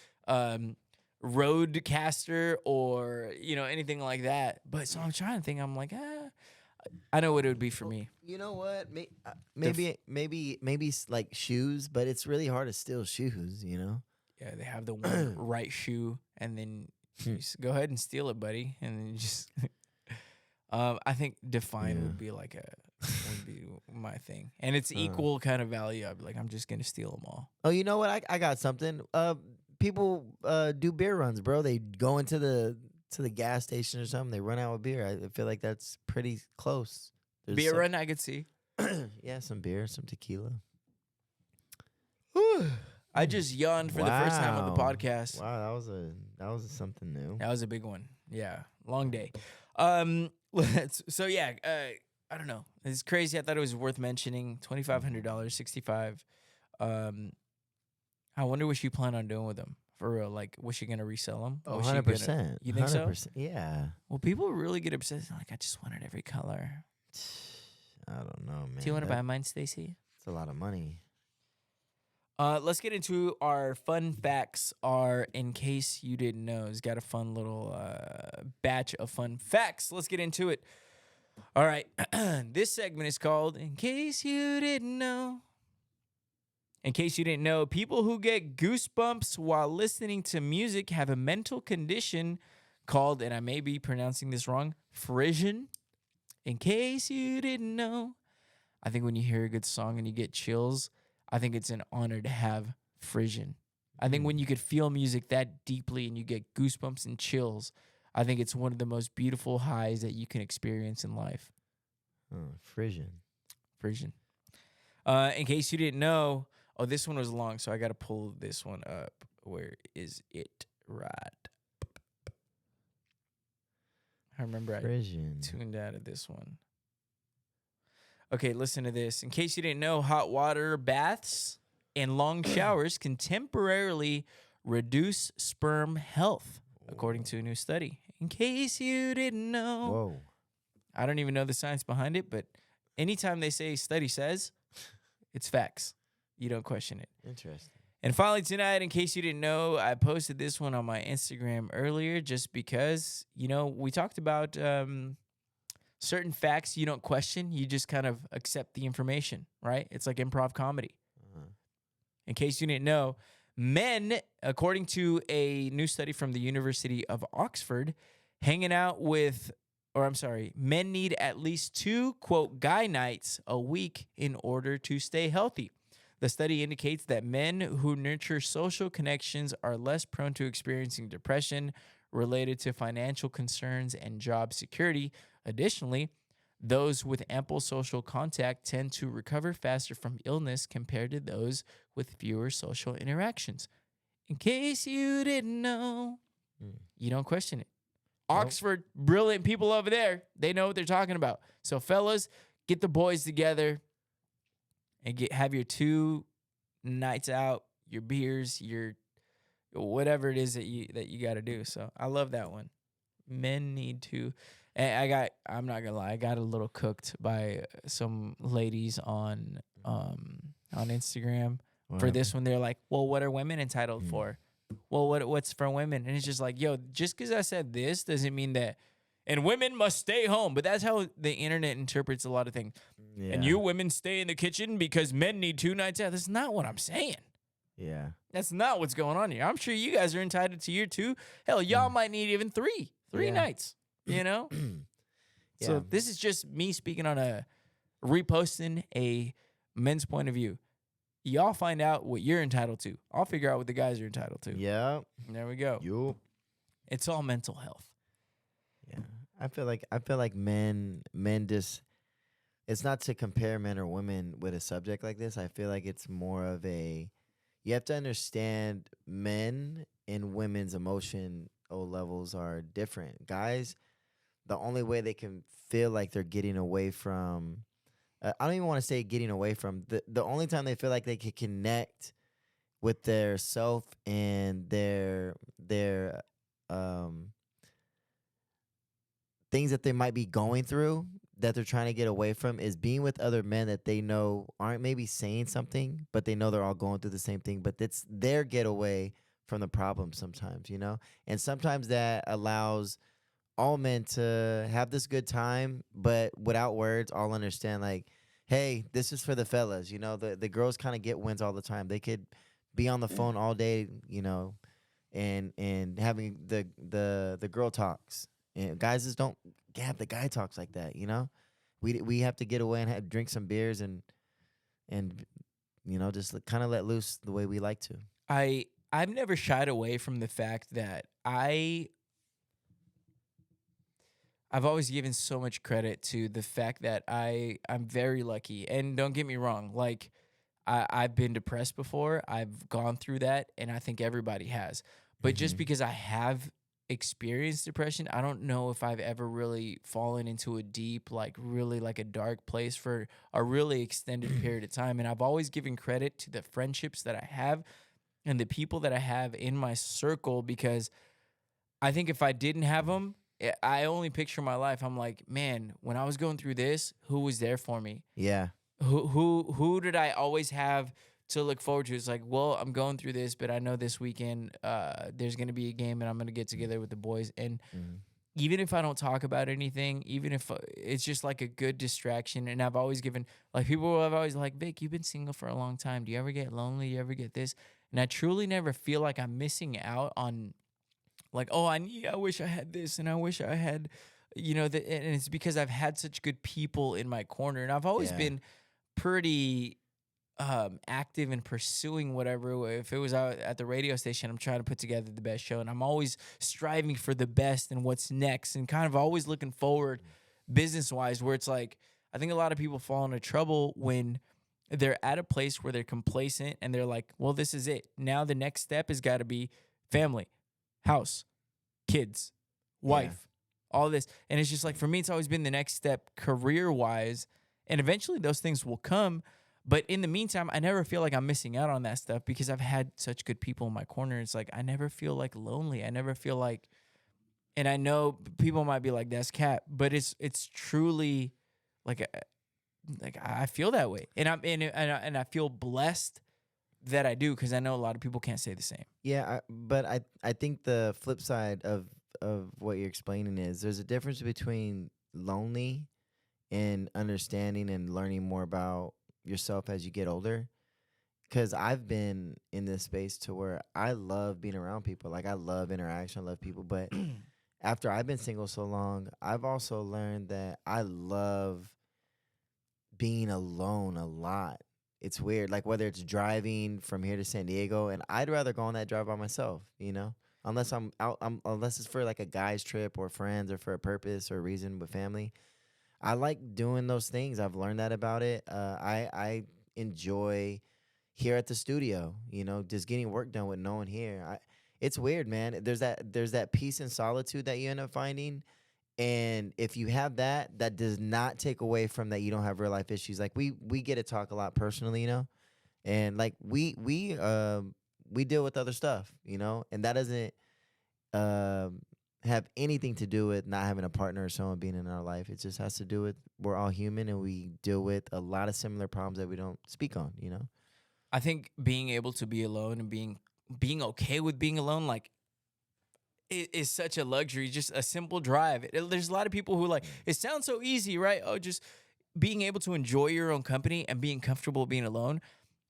Rodecaster or anything like that. But so I'm trying to think. I'm like, I know what it would be for me. You know what? Maybe like shoes, but it's really hard to steal shoes. Yeah, they have the one right shoe, and then you just go ahead and steal it, buddy. And then you just, I think Define would be like would be my thing, and it's equal kind of value. I'd be like, I'm just gonna steal them all. Oh, you know what? I got something. People do beer runs, bro. They go into the gas station or something. They run out with beer. I feel like that's pretty close. Beer run, I could see. Yeah, some beer, some tequila. I just yawned for the first time on the podcast. Wow, that was something new. That was a big one. Yeah, long day. So yeah, I don't know. It's crazy. I thought it was worth mentioning. $2,500, 65. I wonder what you plan on doing with them for real. Like, was she gonna resell them? Oh, 100%. You think 100%, so? Yeah. Well, people really get obsessed. Like, I just wanted every color. I don't know, man. Do you want to buy mine, Stacy? It's a lot of money. Let's get into our fun facts. In case you didn't know, it's got a fun little batch of fun facts. Let's get into it. All right. This segment is called In Case You Didn't Know. In case you didn't know, people who get goosebumps while listening to music have a mental condition called, and I may be pronouncing this wrong, frisson. In case you didn't know. I think when you hear a good song and you get chills, I think it's an honor to have frisson. I think when you could feel music that deeply and you get goosebumps and chills, I think it's one of the most beautiful highs that you can experience in life. Frisson. In case you didn't know, this one was long, so I got to pull this one up. Where is it? Right. I remember Frisson. I tuned out of this one. Okay, listen to this. In case you didn't know, hot water baths and long showers can temporarily reduce sperm health, according to a new study. In case you didn't know. Whoa. I don't even know the science behind it, but anytime they say study says, it's facts. You don't question it. Interesting. And finally tonight, in case you didn't know, I posted this one on my Instagram earlier just because, we talked about certain facts you don't question. You just kind of accept the information, right? It's like improv comedy. In case you didn't know, men, according to a new study from the University of Oxford, men need at least 2, quote, guy nights a week in order to stay healthy. The study indicates that men who nurture social connections are less prone to experiencing depression related to financial concerns and job security. Additionally, those with ample social contact tend to recover faster from illness compared to those with fewer social interactions. In case you didn't know, you don't question it. Oxford, brilliant people over there. They know what they're talking about. So, fellas, get the boys together and have your 2 nights out, your beers, your whatever it is that you got to do. So, I love that one. Men need to. And I'm not gonna lie, I got a little cooked by some ladies on Instagram for this one. They're like, "Well, what are women entitled for?" Well, what's for women? And it's just like, yo, just because I said this doesn't mean that. And women must stay home. But that's how the internet interprets a lot of things. Yeah. And you women stay in the kitchen because men need 2 nights out. That's not what I'm saying. Yeah. That's not what's going on here. I'm sure you guys are entitled to your 2. Hell, y'all might need even 3 nights, So this is just me speaking on reposting a men's point of view. Y'all find out what you're entitled to. I'll figure out what the guys are entitled to. Yeah. There we go. Yup. It's all mental health. Yeah. I feel like men just, it's not to compare men or women with a subject like this. I feel like it's more of you have to understand men and women's emotional levels are different. Guys, the only way they can feel like they're getting away from, I don't even want to say getting away from, the only time they feel like they can connect with their self and their things that they might be going through that they're trying to get away from is being with other men that they know aren't maybe saying something, but they know they're all going through the same thing, but it's their getaway from the problem sometimes, And sometimes that allows all men to have this good time, but without words, all understand like, hey, this is for the fellas. The girls kind of get wins all the time. They could be on the phone all day, and having the girl talks. And guys just don't have the guy talks like that, We have to get away and drink some beers and just kind of let loose the way we like to. I've never shied away from the fact that I've always given so much credit to the fact that I'm very lucky. And don't get me wrong, like I've been depressed before. I've gone through that, and I think everybody has. But just because I have experienced depression, I don't know if I've ever really fallen into a deep, really a dark place for a really extended period of time. And I've always given credit to the friendships that I have and the people that I have in my circle, because I think if I didn't have them, I only picture my life. I'm like, man, when I was going through this, who was there for me? Yeah. Who did I always have to look forward to? It's like, well, I'm going through this, but I know this weekend there's going to be a game and I'm going to get together with the boys. And even if I don't talk about anything, even if it's just like a good distraction, and I've always given, people have always like, Vic, you've been single for a long time. Do you ever get lonely? Do you ever get this? And I truly never feel like I'm missing out on I wish I had this, and I wish I had, and it's because I've had such good people in my corner, and I've always been pretty active in pursuing whatever. If it was out at the radio station, I'm trying to put together the best show, and I'm always striving for the best and what's next, and kind of always looking forward business-wise, where it's like, I think a lot of people fall into trouble when they're at a place where they're complacent, and they're like, well, this is it. Now the next step has got to be family, house, kids, wife, all this. And it's just like, for me, it's always been the next step career-wise. And eventually those things will come. But in the meantime, I never feel like I'm missing out on that stuff because I've had such good people in my corner. It's like I never feel like lonely. I never feel like, and I know people might be like, "That's cap," but it's truly like I feel that way, and I feel blessed that I do because I know a lot of people can't say the same. Yeah, but I think the flip side of what you're explaining is there's a difference between lonely and understanding and learning more about yourself as you get older. Because I've been in this space to where I love being around people. Like I love interaction, I love people. But after I've been single so long, I've also learned that I love being alone a lot. It's weird. Like whether it's driving from here to San Diego, and I'd rather go on that drive by myself, unless I'm out, unless it's for like a guy's trip or friends or for a purpose or a reason with family. I like doing those things. I've learned that about it. I enjoy here at the studio, just getting work done with no one here. It's weird, man. There's that peace and solitude that you end up finding. And if you have that, that does not take away from that you don't have real life issues. Like we get to talk a lot personally, and like we deal with other stuff, and that doesn't have anything to do with not having a partner or someone being in our life. It just has to do with we're all human and we deal with a lot of similar problems that we don't speak on, I think being able to be alone and being okay with being alone, like, is such a luxury. Just a simple drive. There's a lot of people who like it sounds so easy, right? Oh, just being able to enjoy your own company and being comfortable being alone.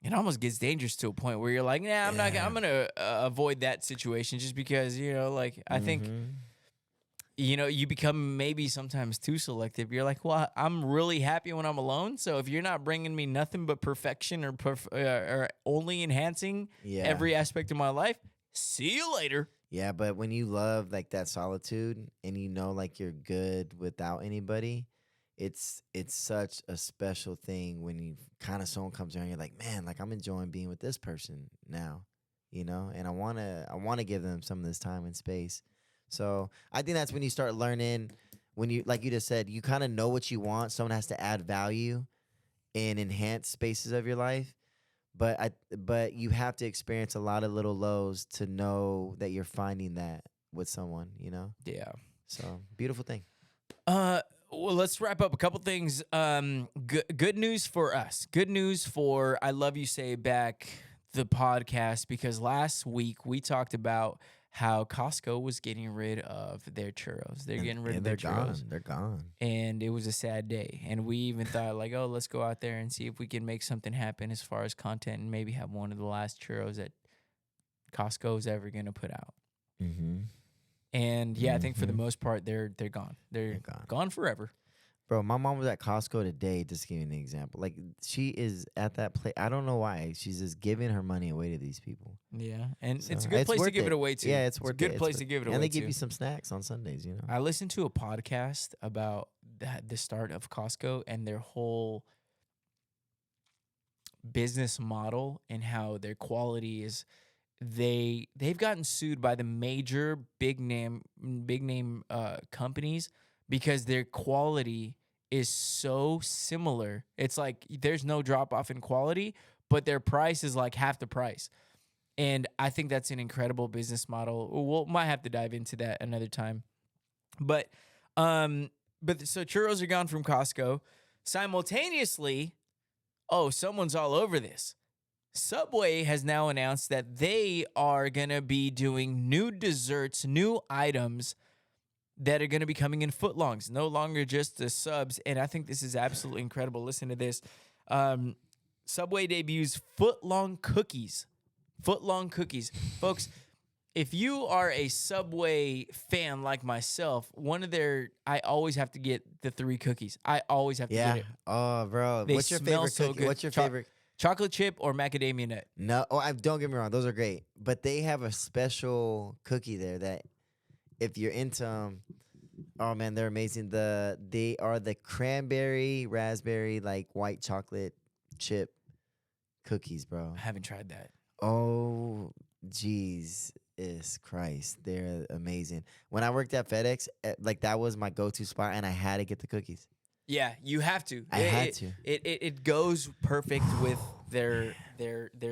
It almost gets dangerous to a point where you're like, nah, I'm not. I'm gonna avoid that situation just because like I think you become maybe sometimes too selective. You're like, well, I'm really happy when I'm alone. So if you're not bringing me nothing but perfection or only enhancing every aspect of my life, see you later. Yeah, but when you love like that solitude and like you're good without anybody, it's such a special thing when you kind of someone comes around, you're like, man, like I'm enjoying being with this person now, and I wanna give them some of this time and space. So I think that's when you start learning, when you like you just said, you kind of know what you want. Someone has to add value and enhance spaces of your life. But you have to experience a lot of little lows to know that you're finding that with someone, Yeah. So beautiful thing. Well, let's wrap up a couple things. Good news for us. Good news for I Love You Say Back, the podcast, because last week we talked about how Costco was getting rid of their churros. They're getting rid of their churros. They're gone. And it was a sad day. And we even thought like, oh, let's go out there and see if we can make something happen as far as content and maybe have one of the last churros that Costco is ever going to put out. Mm-hmm. And I think for the most part, they're gone. They're gone forever. Bro, my mom was at Costco today, just to give you an example. Like, she is at that place. I don't know why. She's just giving her money away to these people. Yeah, and so it's a good place to give it away to. Yeah, it's worth it. It's a good place to give it away to. And they give you some snacks on Sundays, I listened to a podcast about the start of Costco and their whole business model and how their quality is. They've gotten sued by the major big name companies because their quality is so similar. It's like there's no drop off in quality, but their price is like half the price. And I think that's an incredible business model. We'll might have to dive into that another time. But so churros are gone from Costco. Simultaneously, someone's all over this. Subway has now announced that they are going to be doing new desserts, new items that are going to be coming in footlongs, no longer just the subs. And I think this is absolutely incredible. Listen to this. Subway debuts footlong cookies. Footlong cookies. Folks, if you are a Subway fan like myself, I always have to get the 3 cookies. I always have to get it. Oh, bro. What's your favorite cookie? What's your favorite? Chocolate chip or macadamia nut? No, don't get me wrong. Those are great. But they have a special cookie there that if you're into them, oh, man, they're amazing. They are the cranberry, raspberry, like white chocolate chip cookies, bro. I haven't tried that. Oh, Jesus Christ. They're amazing. When I worked at FedEx, like that was my go-to spot, and I had to get the cookies. Yeah, you have to. I had to. It goes perfect with their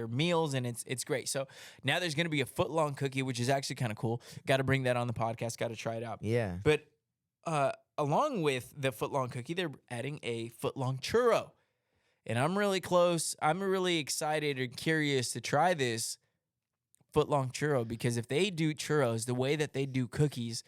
meals, and it's great. So now there's going to be a footlong cookie, which is actually kind of cool. Got to bring that on the podcast. Got to try it out. Yeah. But along with the footlong cookie, they're adding a footlong churro, and I'm really close. I'm really excited and curious to try this footlong churro because if they do churros the way that they do cookies,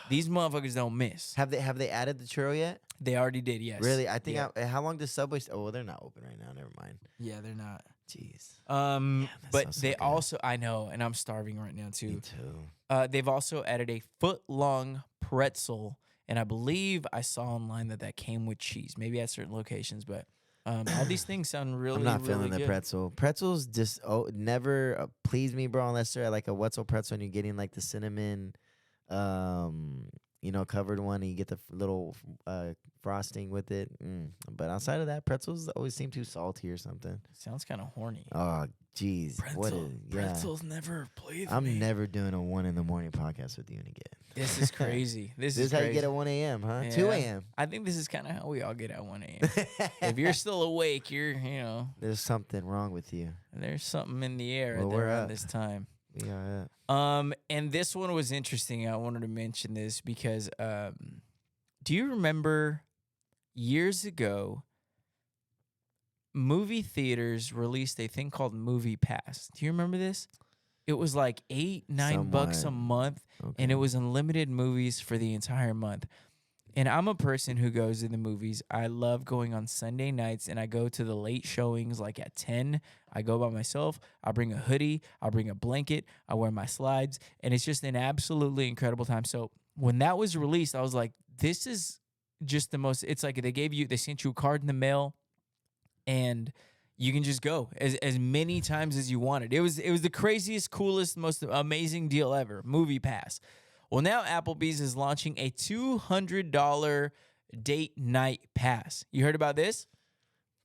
these motherfuckers don't miss. Have they added the churro yet? They already did, yes. Really? I think. Yeah. How long does Subway? Oh, well, they're not open right now. Never mind. Yeah, they're not. Jeez. But sounds so they good. also, I know, and I'm starving right now Me too. too. They've also added a foot-long pretzel, and I believe I saw online that came with cheese, maybe at certain locations. But all these things sound really, I'm not really feeling the good. pretzel. Pretzels just never please me, bro. Unless they're like a Wetzel pretzel and you're getting like the cinnamon, covered one, and you get the little frosting with it. But outside of that, pretzels always seem too salty or something. Sounds kind of horny. Oh, jeez. Pretzels never played. I'm never doing a 1 a.m. podcast with you again. This is crazy. This This is is how you crazy. get at 1 a.m., huh? Yeah. 2 a.m. I think this is kind of how we all get at 1 a.m. If you're still awake, There's something wrong with you. there's something in the air Well, right there we're around up. this time. We are. And this one was interesting. I wanted to mention this because do you remember years ago movie theaters released a thing called Movie Pass? Do you remember this? It was like $8-9 a month, and it was unlimited movies for the entire month. And I'm a person who goes to the movies. I love going on Sunday nights, and I go to the late showings like at 10. I go by myself. I bring a hoodie. I bring a blanket. I wear my slides, and it's just an absolutely incredible time. So when that was released, I was like, this is just the most, it's like they sent you a card in the mail, and you can just go as many times as you wanted. It was the craziest, coolest, most amazing deal ever. Movie Pass. Well, now Applebee's is launching a $200 date night pass. You heard about this?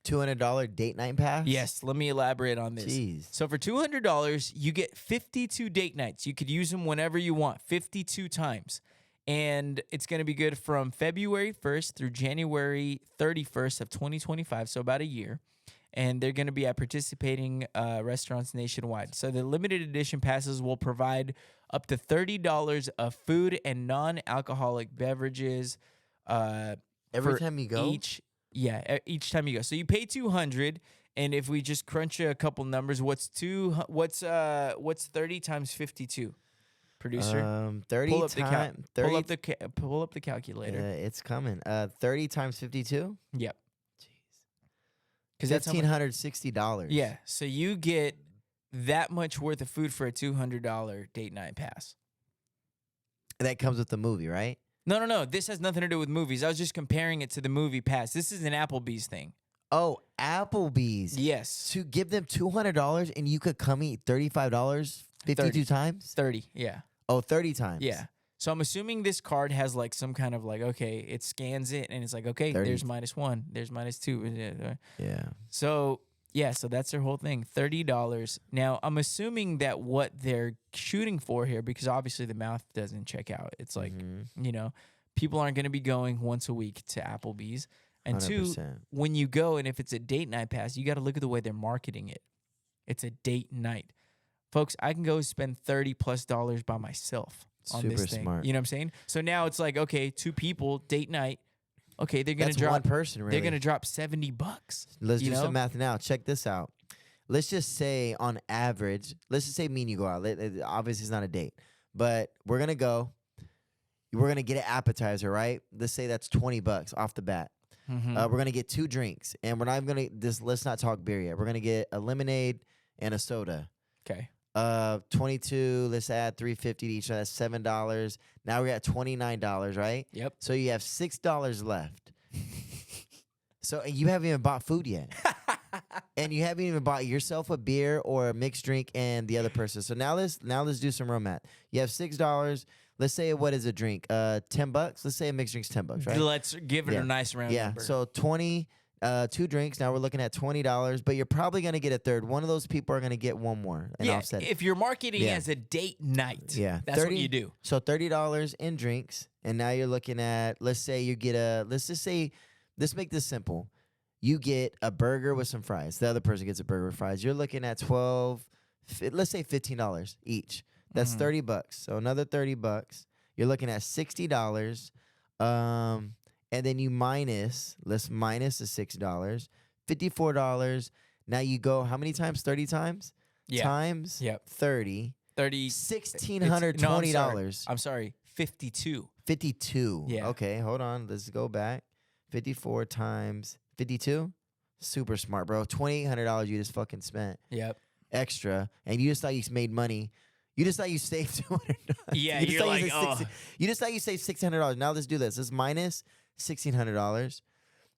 $200 date night pass? Yes. Let me elaborate on this. Jeez. So for $200, you get 52 date nights. You could use them whenever you want, 52 times. And it's going to be good from February 1st through January 31st of 2025, so about a year. And they're going to be at participating restaurants nationwide. So the limited edition passes will provide up to $30 of food and non-alcoholic beverages. Every time you go? Each time you go. So you pay $200, and if we just crunch a couple numbers, what's 30 times 52? Producer, 30 pull up the times. pull up the calculator. It's coming. 30 times 52? Yep. Jeez. Because that's how much, $1,560. yeah. So you get that much worth of food for a $200 date night pass. That comes with the movie, right? No. This has nothing to do with movies. I was just comparing it to the movie pass. This is an Applebee's thing. Oh, Applebee's. Yes. To give them $200 and you could come eat $35 52 times? 30. Yeah. Oh, 30 times. Yeah. So I'm assuming this card has like some kind of like, okay, it scans it and it's like, okay, 30. there's -1, there's -2. Yeah. So yeah, so that's their whole thing, $30. Now I'm assuming that what they're shooting for here, because obviously the math doesn't check out. It's like, people aren't going to be going once a week to Applebee's. And 100%. two, when you go and if it's a date night pass, you got to look at the way they're marketing it. It's a date night. Folks, I can go spend $30+ by myself on Super this thing. smart. You know what I'm saying? So now it's like, okay, 2 people, date night. Okay, they're gonna That's drop one person, really. They're gonna drop $70. Let's do some math now. Check this out. Let's just say on average, let's just say me and you go out. Obviously, it's not a date, but we're gonna go. We're gonna get an appetizer, right? Let's say that's $20 off the bat. We're gonna get 2 drinks, and we're not even gonna let's not talk beer yet. We're gonna get a lemonade and a soda. Okay. 22. Let's add $3.50 to each. That's $7. Now we're at $29, right? Yep. So you have $6 left. So you haven't even bought food yet. And you haven't even bought yourself a beer or a mixed drink and the other person. So now let's do some real math. You have $6. Let's say what is a drink? $10. Let's say a mixed drink's $10, right? Let's give it a nice round number. So 20, 2 drinks. Now we're looking at $20, but you're probably gonna get a third. One of those people are gonna get one more and offset. If you're marketing as a date night, that's what you do. So $30 in drinks, and now you're looking at, let's say you get let's just say let's make this simple. You get a burger with some fries. The other person gets a burger with fries. You're looking at let's say $15 each. That's $30. So another $30. You're looking at $60. And then you let's minus the $6, $54. Now you go how many times? 30 times? Yeah. Times 30. 30. $1,620. I'm sorry. 52. 52. Yeah. Okay, hold on. Let's go back. 54 times 52. Super smart, bro. $2,800 you just fucking spent. Yep. Extra. And you just thought you made money. You just thought you saved $200. Yeah, you you're like, you just thought you saved $600. Now let's do this. Let's minus $1,600.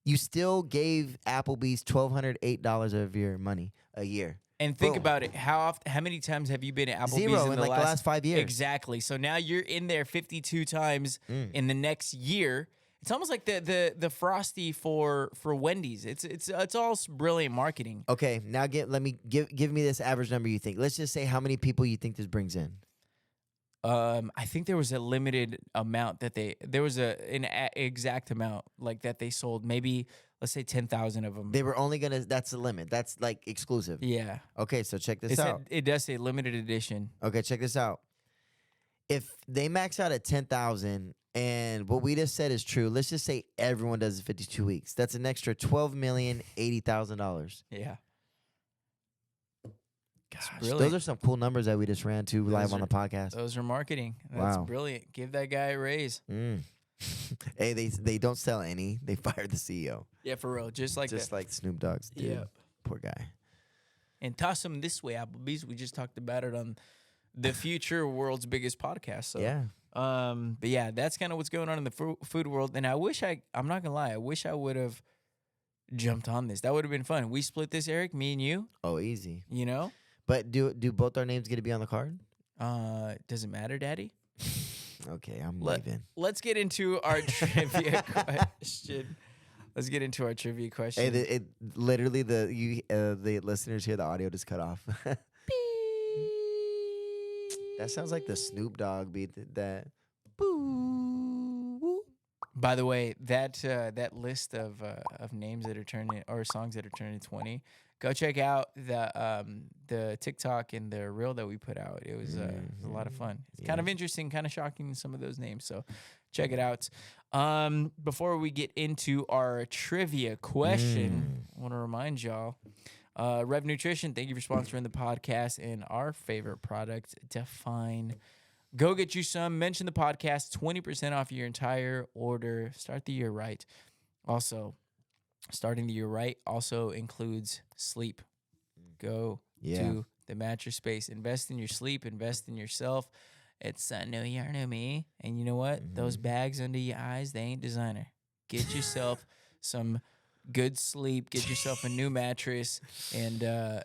You still gave Applebee's $1,208 of your money a year. And think about it. How many times have you been at Applebee's Zero in the last 5 years? Exactly. So now you're in there 52 times in the next year. It's almost like the Frosty for Wendy's. It's all brilliant marketing. Okay, now give me this average number you think. Let's just say how many people you think this brings in. I think there was a limited amount there was an exact amount like that they sold. Maybe let's say 10,000 of them. They were only that's the limit. That's like exclusive. Yeah. Okay, so check this out. It does say limited edition. Okay, check this out. If they max out at 10,000 and what we just said is true, let's just say everyone does it 52 weeks. That's an extra $12,080,000. Yeah. Gosh, those are some cool numbers that we just ran to live on the podcast. Those are marketing. That's brilliant. Give that guy a raise. Hey, they don't sell any. They fired the CEO. Yeah, for real. Just like Snoop Dogg's dude. Yeah. Poor guy. And toss them this way, Applebee's. We just talked about it on the future world's biggest podcast. So yeah. But yeah, that's kind of what's going on in the food world. And I'm not gonna lie, I wish I would have jumped on this. That would have been fun. We split this, Eric, me and you. Oh, easy. You know? But do both our names get to be on the card? Does it matter, Daddy? Okay, I'm leaving. Let's get into our trivia question. Let's get into our trivia question. Hey, literally the listeners hear the audio just cut off. That sounds like the Snoop Dogg beat. That. By the way, that list of names that are turning or songs that are turning 20. Go check out the TikTok and the reel that we put out. It was a lot of fun. It's kind of interesting, kind of shocking, some of those names. So check it out. Before we get into our trivia question, I want to remind y'all, Rev Nutrition, thank you for sponsoring the podcast and our favorite product, Define. Go get you some. Mention the podcast, 20% off your entire order. Start the year right. Also, starting the year right also includes sleep. Go to the mattress space. Invest in your sleep. Invest in yourself. It's no yarn of me. And you know what? Those bags under your eyes, they ain't designer. Get yourself some good sleep. Get yourself a new mattress. And go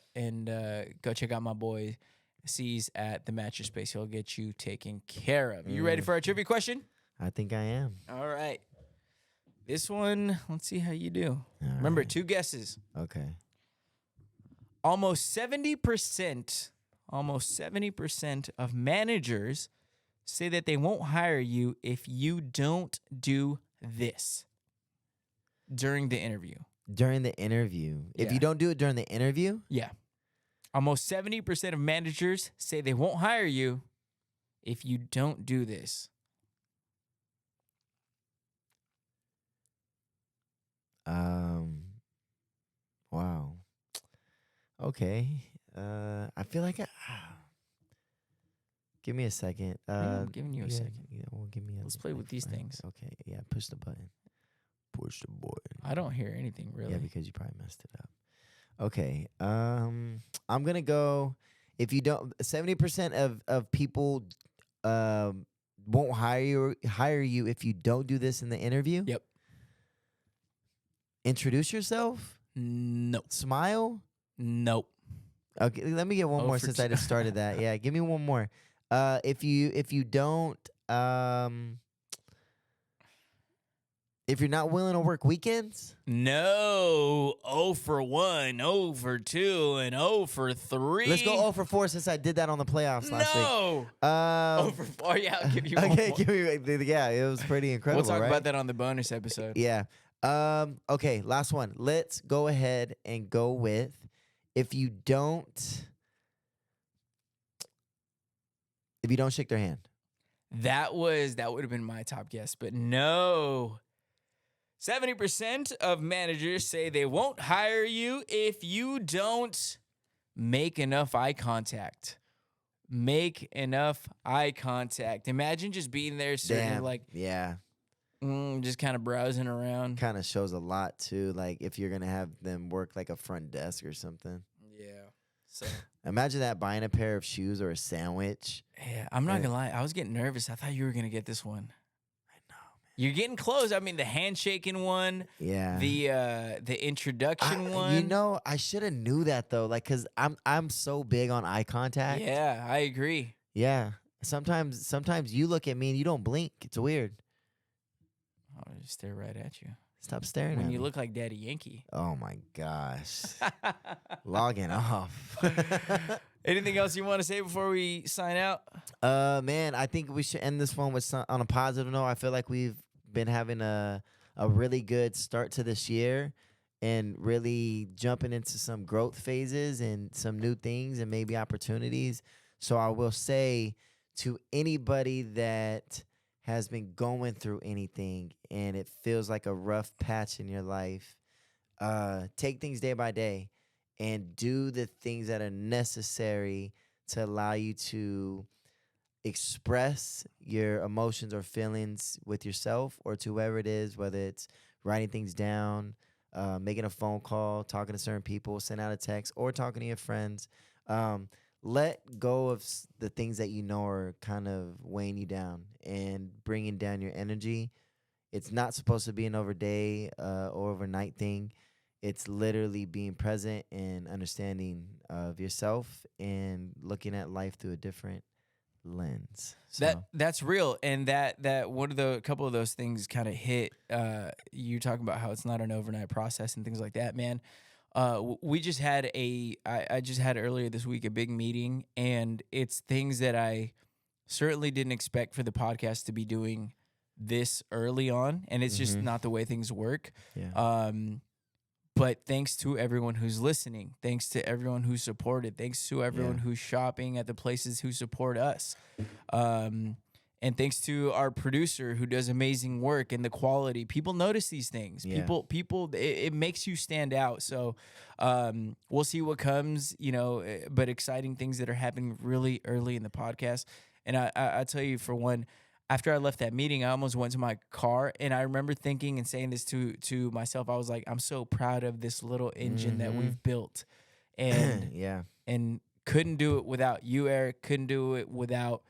check out my boy C's at the mattress space. He'll get you taken care of. You ready for our trivia question? I think I am. All right. This one, let's see how you do. All Remember, right. 2 guesses. Okay. Almost 70% of managers say that they won't hire you if you don't do this during the interview. During the interview. If Yeah. you don't do it during the interview? Yeah. Almost 70% of managers say they won't hire you if you don't do this. Wow. Okay. I feel like give me a second. I'm giving you a second. Yeah, well, give me Let's play with these right. things. Okay. Yeah. Push the button. Push the button. I don't hear anything really. Yeah, because you probably messed it up. Okay. I'm gonna go. If you don't, 70% of people won't hire you if you don't do this in the interview. Yep. Introduce yourself. No. Smile. Nope. Okay, let me get one more since I just started that. Yeah, give me one more. If you don't, if you're not willing to work weekends. No. 0 for 1, 0 for 2, and 0 for 3. Let's go 0 for 4 since I did that on the playoffs last week. No. 0 for 4. Yeah, I'll give you one Okay, more. give me. Yeah, it was pretty incredible. We'll talk right? about that on the bonus episode. Yeah. Okay, last one. Let's go ahead and go with if you don't shake their hand. That would have been my top guess, but no. 70% of managers say they won't hire you if you don't make enough eye contact. Make enough eye contact. Imagine just being there sitting like, yeah. Just kind of browsing around. Kind of shows a lot too. Like if you're gonna have them work like a front desk or something. Yeah. So imagine that, buying a pair of shoes or a sandwich. yeah, I'm not gonna lie. I was getting nervous. I thought you were gonna get this one. I know, man. You're getting close. I mean, the handshaking one. Yeah. The introduction one. You know, I should have knew that though. Like, cause I'm so big on eye contact. Yeah, I agree. Yeah. Sometimes you look at me and you don't blink. It's weird. I'll just stare right at you. Stop staring at When me. you look like Daddy Yankee. Oh my gosh. Logging off. Anything else you want to say before we sign out? Man, I think we should end this one with on a positive note. I feel like we've been having a really good start to this year and really jumping into some growth phases and some new things and maybe opportunities. So I will say to anybody that has been going through anything and it feels like a rough patch in your life, take things day by day and do the things that are necessary to allow you to express your emotions or feelings with yourself or to whoever it is, whether it's writing things down, making a phone call, talking to certain people, sending out a text, or talking to your friends. Let go of the things that you know are kind of weighing you down and bringing down your energy. It's not supposed to be an overday or overnight thing. It's literally being present and understanding of yourself and looking at life through a different lens. So. That's real, and that one of the couple of those things kind of hit. You talking about how it's not an overnight process and things like that, man. We just had I just had earlier this week a big meeting, and it's things that I certainly didn't expect for the podcast to be doing this early on, and it's just not the way things work. Yeah. But thanks to everyone who's listening, thanks to everyone who supported, thanks to everyone who's shopping at the places who support us. And thanks to our producer who does amazing work and the quality. People notice these things. Yeah. People, it makes you stand out. So we'll see what comes, but exciting things that are happening really early in the podcast. And I tell you, for one, after I left that meeting, I almost went to my car, and I remember thinking and saying this to myself. I was like, I'm so proud of this little engine that we've built. And and couldn't do it without you, Eric. Couldn't do it without...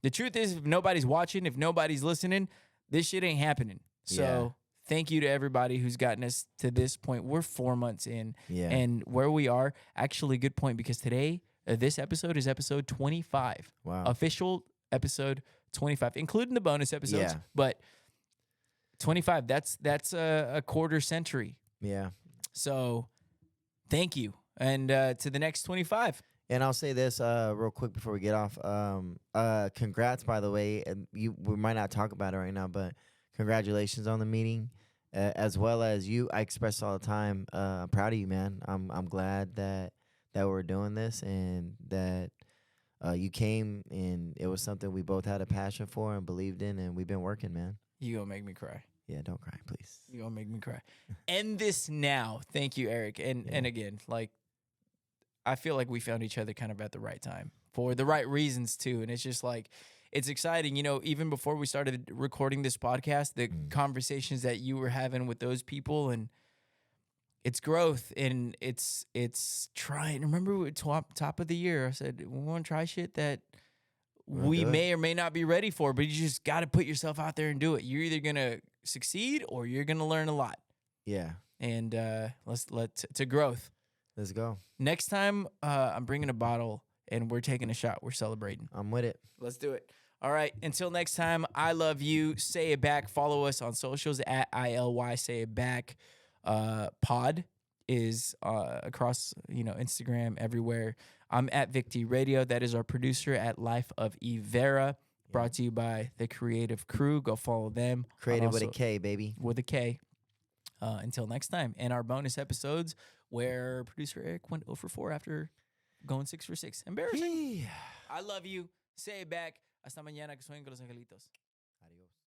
The truth is, if nobody's watching, if nobody's listening, this shit ain't happening. So thank you to everybody who's gotten us to this point. We're 4 months in. Yeah. And where we are, actually, good point, because today, this episode is episode 25. Wow. Official episode 25, including the bonus episodes. Yeah. But 25, that's a quarter century. Yeah. So thank you. And to the next 25. And I'll say this real quick before we get off. Congrats, by the way. And we might not talk about it right now, but congratulations on the meeting, as well as you. I express all the time. I'm proud of you, man. I'm glad that we're doing this and that you came and it was something we both had a passion for and believed in, and we've been working, man. You gonna make me cry. Yeah, don't cry, please. You gonna make me cry. End this now. Thank you, Eric. And again, I feel like we found each other kind of at the right time for the right reasons too. And it's just it's exciting. Even before we started recording this podcast, the conversations that you were having with those people, and it's growth, and it's trying. Remember at top of the year, I said, we want to try shit that we may or may not be ready for, but you just got to put yourself out there and do it. You're either going to succeed or you're going to learn a lot. Yeah. And to growth. Let's go. Next time, I'm bringing a bottle and we're taking a shot. We're celebrating. I'm with it. Let's do it. All right. Until next time, I love you. Say it back. Follow us on socials at ILY Say It Back. Pod is across Instagram, everywhere. I'm at Victy Radio. That is our producer at Life of Evera. Brought to you by the Creative Crew. Go follow them. Creative with a K, baby. With a K. Until next time. And our bonus episodes where producer Eric went 0 for 4 after going 6 for 6. Embarrassing. I love you. Say it back. Hasta mañana que sueñen con los angelitos.